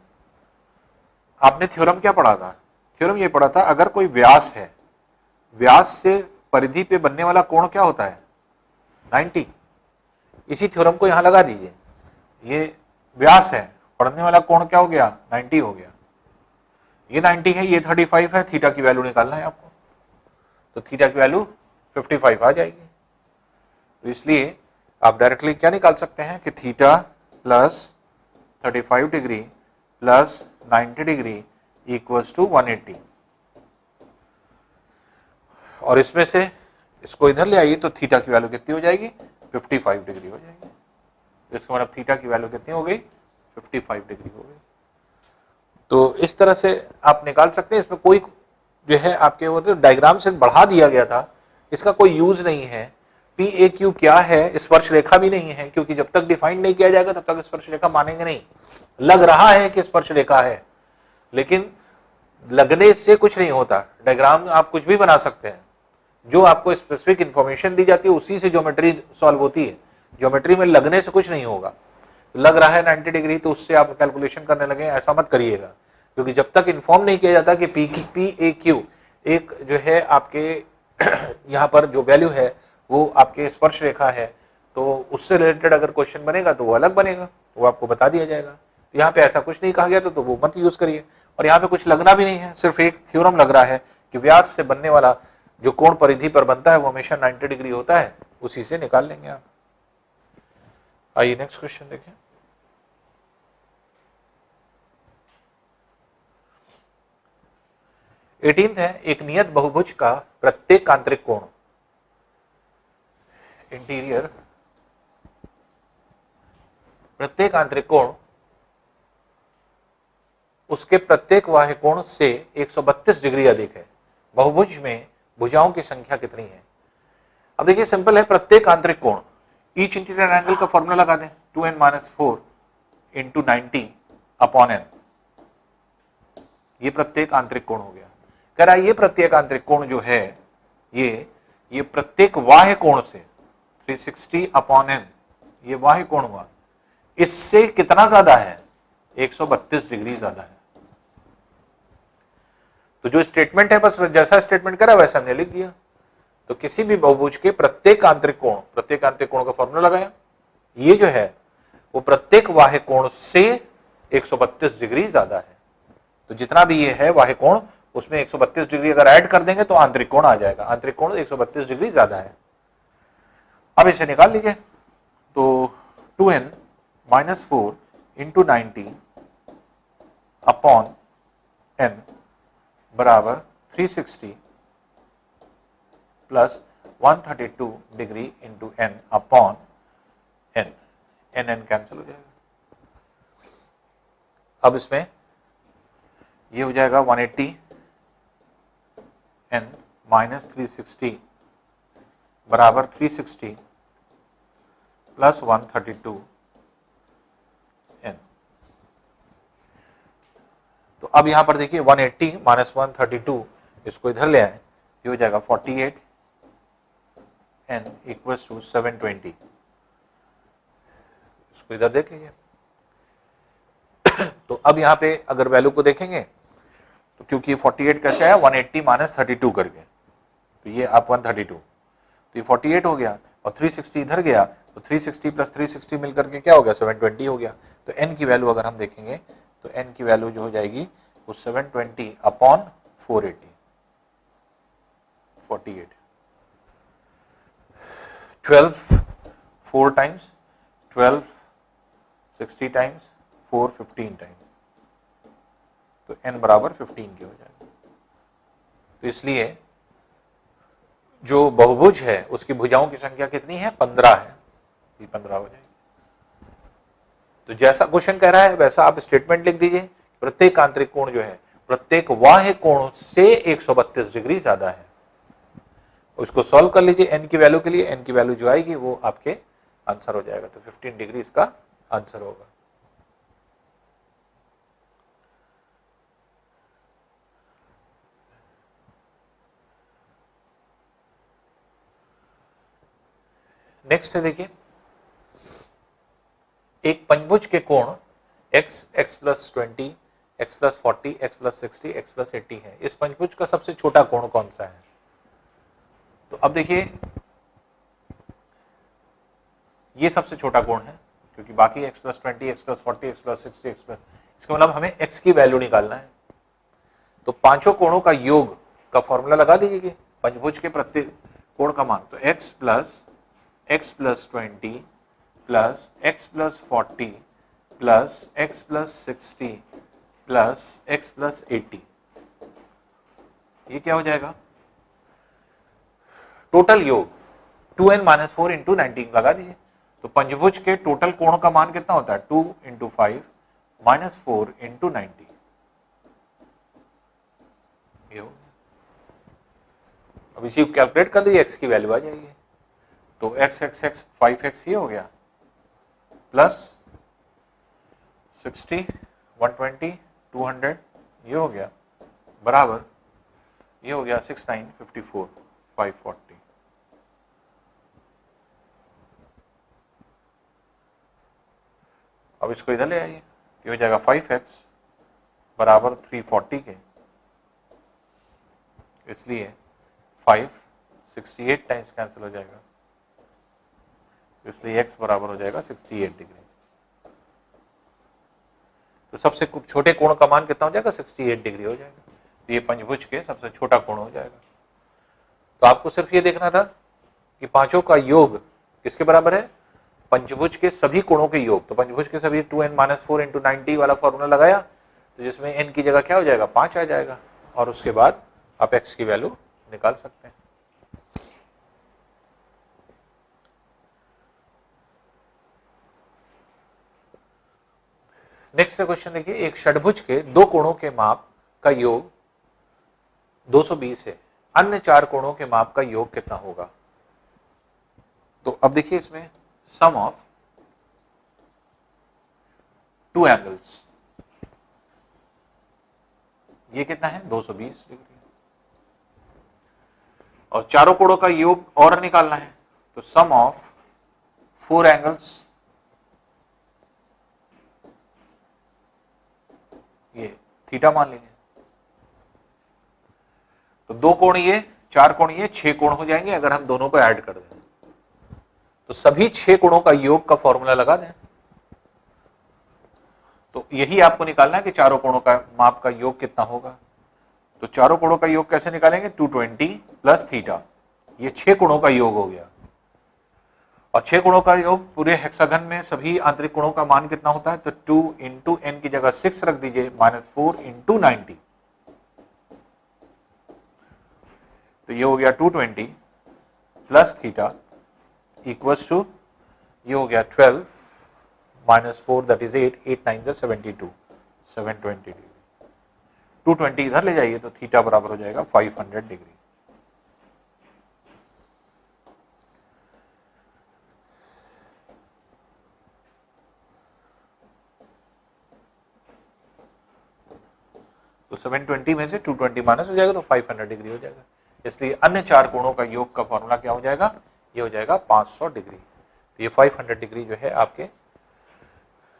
आपने थ्योरम क्या पढ़ा था, थ्योरम ये पढ़ा था अगर कोई व्यास है, व्यास से परिधि पे बनने वाला कोण क्या होता है, 90। इसी थ्योरम को यहां लगा दीजिए, ये व्यास है, पढ़ने वाला कोण क्या हो गया, 90 हो गया, ये 90 है, ये 35 है, थीटा की वैल्यू निकालना है आपको, तो थीटा की वैल्यू 55 आ जाएगी। तो इसलिए आप डायरेक्टली क्या निकाल सकते हैं कि theta plus 35 degree plus 90 degree equals to 180, और इसमें से इसको इधर ले आइए तो थीटा की वैल्यू कितनी हो जाएगी, 55 डिग्री हो जाएगी। तो इसका मतलब थीटा की वैल्यू कितनी हो गई, 55 डिग्री हो गई। तो इस तरह से आप निकाल सकते हैं। इसमें कोई जो है आपके वो तो डायग्राम से बढ़ा दिया गया था, इसका कोई यूज नहीं है। पी ए क्यू क्या है, स्पर्श रेखा भी नहीं है, क्योंकि जब तक डिफाइन नहीं किया जाएगा तब तक स्पर्श रेखा मानेंगे नहीं। लग रहा है कि स्पर्श रेखा है, लेकिन लगने से कुछ नहीं होता। डायग्राम आप कुछ भी बना सकते हैं, जो आपको स्पेसिफिक इंफॉर्मेशन दी जाती है उसी से ज्योमेट्री सॉल्व होती है। ज्योमेट्री में लगने से कुछ नहीं होगा। लग रहा है 90 डिग्री तो उससे आप कैलकुलेशन करने लगे, ऐसा मत करिएगा, क्योंकि जब तक इन्फॉर्म नहीं किया जाता कि पी ए क्यू एक जो है आपके यहाँ पर जो वैल्यू है वो आपके स्पर्श रेखा है, तो उससे रिलेटेड अगर क्वेश्चन बनेगा तो वो अलग बनेगा, वो आपको बता दिया जाएगा। तो यहाँ पे ऐसा कुछ नहीं कहा गया तो वो मत यूज करिए। और यहाँ पे कुछ लगना भी नहीं है, सिर्फ एक थ्योरम लग रहा है कि व्यास से बनने वाला जो कोण परिधि पर बनता है वो हमेशा 90 डिग्री होता है, उसी से निकाल लेंगे आप। आइए नेक्स्ट क्वेश्चन देखें। एटीन्थ है, एक नियत बहुभुज का प्रत्येक आंतरिक कोण, इंटीरियर प्रत्येक आंतरिक कोण उसके प्रत्येक बाह्य कोण से 132 डिग्री अधिक है। बहुभुज में भुजाओं की संख्या कितनी है? अब देखिए सिंपल है, प्रत्येक आंतरिक कोण, ईच इंटीरियर एंगल का फॉर्मूला लगा दें, 2n-4 इंटू 90 अपॉन n। ये प्रत्येक आंतरिक कोण हो गया। कह रहा है ये प्रत्येक आंतरिक कोण जो है ये प्रत्येक बाह्य कोण से 360 अपॉन n, ये बाह्य कोण हुआ, इससे कितना ज्यादा है? 132 डिग्री ज्यादा है। तो जो स्टेटमेंट है बस जैसा स्टेटमेंट करा वैसा हमने लिख दिया। तो किसी भी बहुभुज के प्रत्येक आंतरिक कोण का फॉर्मूला लगाया, ये जो है वो प्रत्येक बाह्य कोण से 132 डिग्री ज्यादा है। तो जितना भी ये है बाह्य कोण, उसमें 132 डिग्री अगर ऐड कर देंगे तो आंतरिक कोण आ जाएगा। आंतरिक कोण 132 डिग्री ज्यादा है। अब इसे निकाल लीजिए। तो 2n-4 इंटू 90 अपॉन n बराबर 360 plus 132 degree into n upon n। n cancel हो जाएगा। अब इसमें ये हो जाएगा 180 n माइनस 360 बराबर 360 प्लस 132 n। तो अब यहां पर देखिए 180 माइनस 132, इसको इधर ले आए, ये हो जाएगा 48 n इक्वल्स टू 720। इसको इधर देख लीजिए। तो अब यहां पे अगर वैल्यू को देखेंगे तो क्योंकि 48 कैसे आया, 180 माइनस 32 करके, तो ये आप 132, तो ये 48 हो गया और 360 इधर गया, तो 360 प्लस 360 मिलकर के क्या हो गया, 720 हो गया। तो n की वैल्यू अगर हम देखेंगे तो n की वैल्यू जो हो जाएगी वो 720 अपॉन 480, 48, 12 4 टाइम्स, 12 60 टाइम्स, 4 15 टाइम्स, तो n बराबर 15 की हो जाएगा। तो इसलिए जो बहुभुज है उसकी भुजाओं की संख्या कितनी है, 15 है, 15 हो जाएगी। तो जैसा क्वेश्चन कह रहा है वैसा आप स्टेटमेंट लिख दीजिए। प्रत्येक आंतरिक कोण जो है प्रत्येक बाह्य कोण से 132 डिग्री ज्यादा है। उसको सॉल्व कर लीजिए n की वैल्यू के लिए, n की वैल्यू जो आएगी वो आपके आंसर हो जाएगा। तो 15 डिग्री इसका आंसर होगा। नेक्स्ट है देखिए, एक पंचभुज के कोण x, x plus 20, x plus 40, x plus 60, x plus 80 है। इस पंचभुज का सबसे छोटा कोण कौन सा है? तो अब देखिए ये सबसे छोटा कोण है, क्योंकि बाकी x plus 20, x plus 40, x plus 60, x plus, इसका मतलब हमें x की वैल्यू निकालना है। तो पांचों कोणों का योग का फॉर्मूला लगा दीजिए पंचभुज के प्रत्येक कोण का मान। तो x plus 20 plus x plus 40 plus x plus 60 plus x plus 80, ये क्या हो जाएगा? टोटल योग 2n-4 इंटू 19 लगा दीजिए। तो पंचभुज के टोटल कोण का मान कितना होता है? 2 इंटू 5 माइनस 4 इंटू 90। ये हो गया। अब इसी को कैलकुलेट कर लीजिए, x की वैल्यू आ जाएगी। तो x x x 5x ये हो गया प्लस 60 120 200 ये हो गया बराबर ये हो गया 6954 540। अब इसको इधर ले आइए, ये हो जाएगा 5x बराबर 340 के, इसलिए 5 68 टाइम्स कैंसिल हो जाएगा, इसलिए x बराबर हो जाएगा 68 डिग्री। तो सबसे छोटे कोण का मान कितना हो जाएगा? 68 डिग्री हो जाएगा। तो ये पंचभुज के सबसे छोटा कोण हो जाएगा। तो आपको सिर्फ ये देखना था कि पांचों का योग किसके बराबर है? पंचभुज के सभी कोणों के योग। तो पंचभुज के सभी 2n-4 × 90 वाला फॉर्मूला लगाया, तो जिसमें n की जगह क्या हो जाएगा? 5 आ जाएगा, और उसके बाद आप x की वैल्यू निकाल सकते हैं। नेक्स्ट क्वेश्चन देखिए, एक षडभुज के दो कोणों के माप का योग 220 है, अन्य चार कोणों के माप का योग कितना होगा? तो अब देखिए इसमें सम ऑफ टू एंगल्स, ये कितना है? 220 डिग्री, और चारों कोणों का योग और निकालना है, तो सम ऑफ फोर एंगल्स, ये थीटा मान लीजिए। तो दो कोण ये, चार कोण ये, 6 कोण हो जाएंगे अगर हम दोनों को ऐड कर दें। तो सभी 6 कोणों का योग का फॉर्मूला लगा दें। तो यही आपको निकालना है कि चारों कोणों का माप का योग कितना होगा। तो चारों कोणों का योग कैसे निकालेंगे? 220 प्लस थीटा, ये 6 कोणों का योग हो गया। और 6 कोणों का योग पूरे हेक्सागन में सभी आंतरिक कोणों का मान कितना होता है? तो 2 × n की जगह 6 रख दीजिए, -4 × 90, तो ये हो गया 220 प्लस थीटा इक्वल्स टू, ये हो गया 12 -4 दैट इज 8, 8 9 72, 720 डिग्री। 220 इधर ले जाइए तो थीटा बराबर हो जाएगा 500 डिग्री। तो 720 में से 220 माइनस हो जाएगा तो 500 डिग्री हो जाएगा। इसलिए अन्य चार कोणों का योग का फॉर्मूला क्या हो जाएगा? ये हो जाएगा 500 डिग्री। तो ये 500 डिग्री जो है आपके,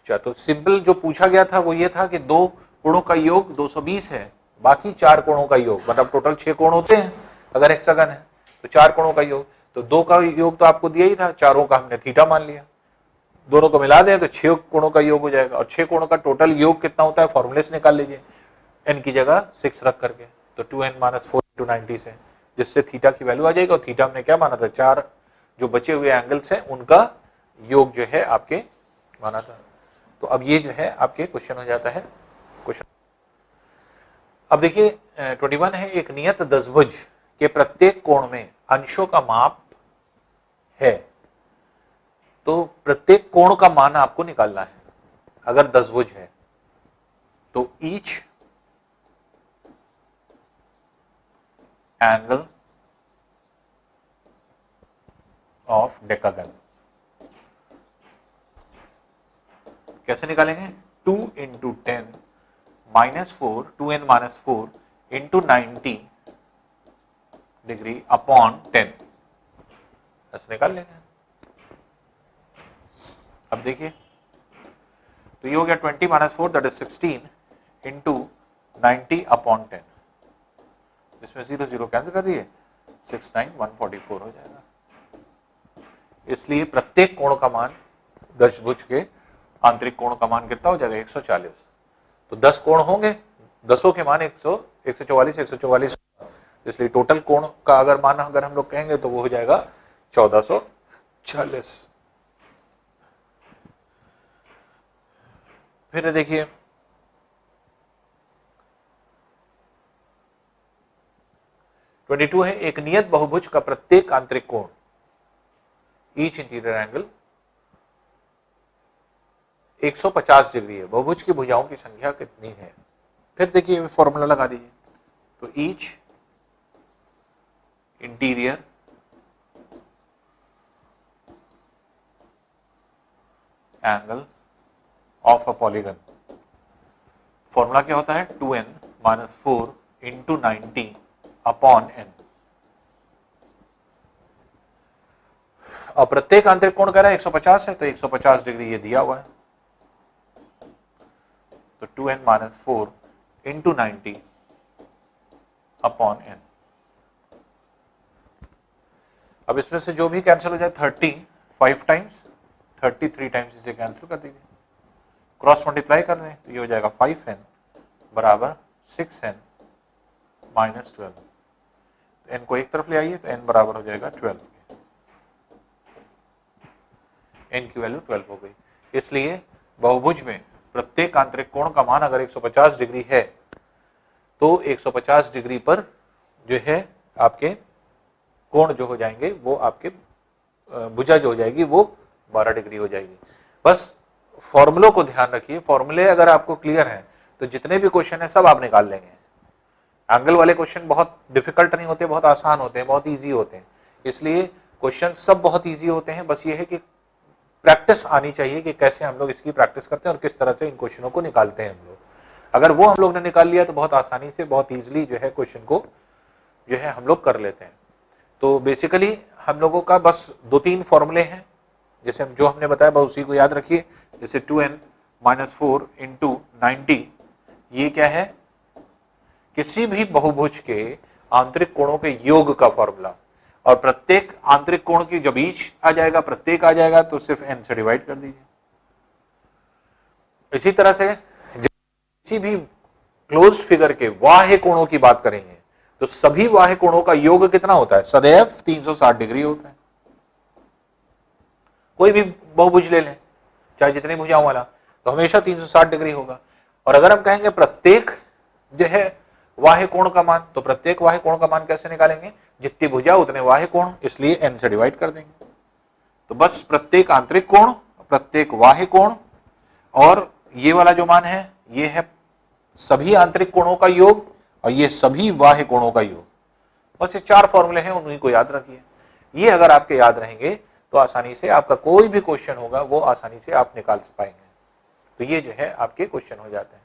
तो सिंपल जो पूछा गया था वो ये था कि दो कोणों का योग 220 है, बाकी चार कोणों का योग, मतलब टोटल 6 कोण होते हैं अगर हेक्सागन है, तो चार कोणों का योग, तो दो का योग तो आपको दिया ही था, चारों का हमने थीटा मान लिया, दोनों को मिला दें तो 6 कोणों का योग हो जाएगा। और 6 कोणों का टोटल योग कितना होता है? फॉर्मूले से निकाल लीजिए, n की जगह 6 रख करके, तो 2n-4 × 90 से, जिससे थीटा की वैल्यू आ जाएगी। और थीटा हमने क्या माना था? चार जो बचे हुए एंगल्स हैं उनका योग जो है आपके माना था। तो अब ये जो है आपके क्वेश्चन हो जाता है क्वेश्चन। अब देखिए 21 है, एक नियत दशभुज के प्रत्येक कोण में अंशों का माप है, तो प्रत्येक कोण का मान आपको निकालना है। अगर दशभुज है तो ईच एंगल ऑफ डेकागन कैसे निकालेंगे? 2 × 10 -4 2n-4 × 90 डिग्री अपॉन 10, ऐसे निकाल लेंगे। अब देखिए तो ये हो गया 20-4 दैट इज 16 × 90 अपॉन 10, इसमें 0 0 कैंसिल कर दिए, 69144 हो जाएगा। इसलिए प्रत्येक कोण का मान, दशभुज के आंतरिक कोण का मान कितना हो जाएगा? 140। तो 10 कोण होंगे, 10 के मान 144 144, इसलिए टोटल कोण का अगर मान अगर हम लोग कहेंगे तो वो हो जाएगा 1440। फिर देखिए है, एक नियत बहुभुज का प्रत्येक आंतरिक कोण, ईच इंटीरियर एंगल 150 डिग्री है। बहुभुज की भुजाओं की संख्या कितनी है? फिर देखिए फॉर्मूला लगा दीजिए, तो each interior angle of a polygon, formula क्या होता है 2n minus 4 into 90 upon n। और प्रत्येक आंतरिक कोण कह रहा है 150 है, तो 150 डिग्री ये दिया हुआ है, तो 2n minus 4 into 90 upon n। अब इसमें से जो भी कैंसिल हो जाए 30 5 टाइम्स 33 टाइम्स इसे कैंसिल कर दीजिए, क्रॉस मल्टीप्लाई कर दें तो ये हो जाएगा 5n बराबर 6n माइनस 12। n को एक तरफ ले आइए तो n बराबर हो जाएगा 12, n की वैल्यू 12 हो गई। इसलिए बहुभुज में प्रत्येक आंतरिक कोण का मान अगर 150 डिग्री है तो 150 डिग्री पर जो है आपके कोण जो हो जाएंगे वो आपके भुजा जो हो जाएगी वो 12 डिग्री हो जाएगी। बस फॉर्मूलों को ध्यान रखिए, फॉर्मूले अगर आपको क्लियर हैं तो जितने भी क्वेश्चन है सब आप निकाल लेंगे। एंगल वाले क्वेश्चन बहुत डिफिकल्ट नहीं होते, बहुत आसान होते हैं, बहुत इजी होते हैं, इसलिए क्वेश्चन सब बहुत इजी होते हैं। बस ये है कि प्रैक्टिस आनी चाहिए कि कैसे हम लोग इसकी प्रैक्टिस करते हैं और किस तरह से इन क्वेश्चनों को निकालते हैं हम लोग। अगर वो हम लोग ने निकाल लिया तो बहुत आसानी से बहुत ईजिली जो है क्वेश्चन को जो है हम लोग कर लेते हैं। तो बेसिकली हम लोगों का बस 2-3 फॉर्मूले हैं, जैसे जो हमने बताया बस उसी को याद रखिए। जैसे 2n माइनस 4 इंटू 90, ये क्या है, किसी भी बहुभुज के आंतरिक कोणों के योग का फॉर्मूला, और प्रत्येक आंतरिक कोण की जब ईच आ जाएगा, प्रत्येक आ जाएगा तो सिर्फ n से डिवाइड कर दीजिए। इसी तरह से किसी भी क्लोज्ड फिगर के बाह्य कोणों की बात करेंगे तो सभी बाह्य कोणों का योग कितना होता है, सदैव 360 डिग्री होता है। कोई भी बहुभुज ले लें, चाहे जितने भुजाओं वाला, तो हमेशा 360 डिग्री होगा। और अगर हम कहेंगे प्रत्येक जो है बाह्य कोण का मान, तो प्रत्येक बाह्य कोण का मान कैसे निकालेंगे, जितनी भुजा उतने बाह्य कोण, इसलिए n से डिवाइड कर देंगे। तो बस प्रत्येक आंतरिक कोण, प्रत्येक बाह्य कोण, और ये वाला जो मान है ये है सभी आंतरिक कोणों का योग, और ये सभी बाह्य कोणों का योग। बस ये 4 फॉर्मूले हैं, उन्हीं को याद रखिए। ये अगर आपके याद रहेंगे तो आसानी से आपका कोई भी क्वेश्चन होगा वो आसानी से आप निकाल पाएंगे। तो ये जो है आपके क्वेश्चन हो जाते हैं।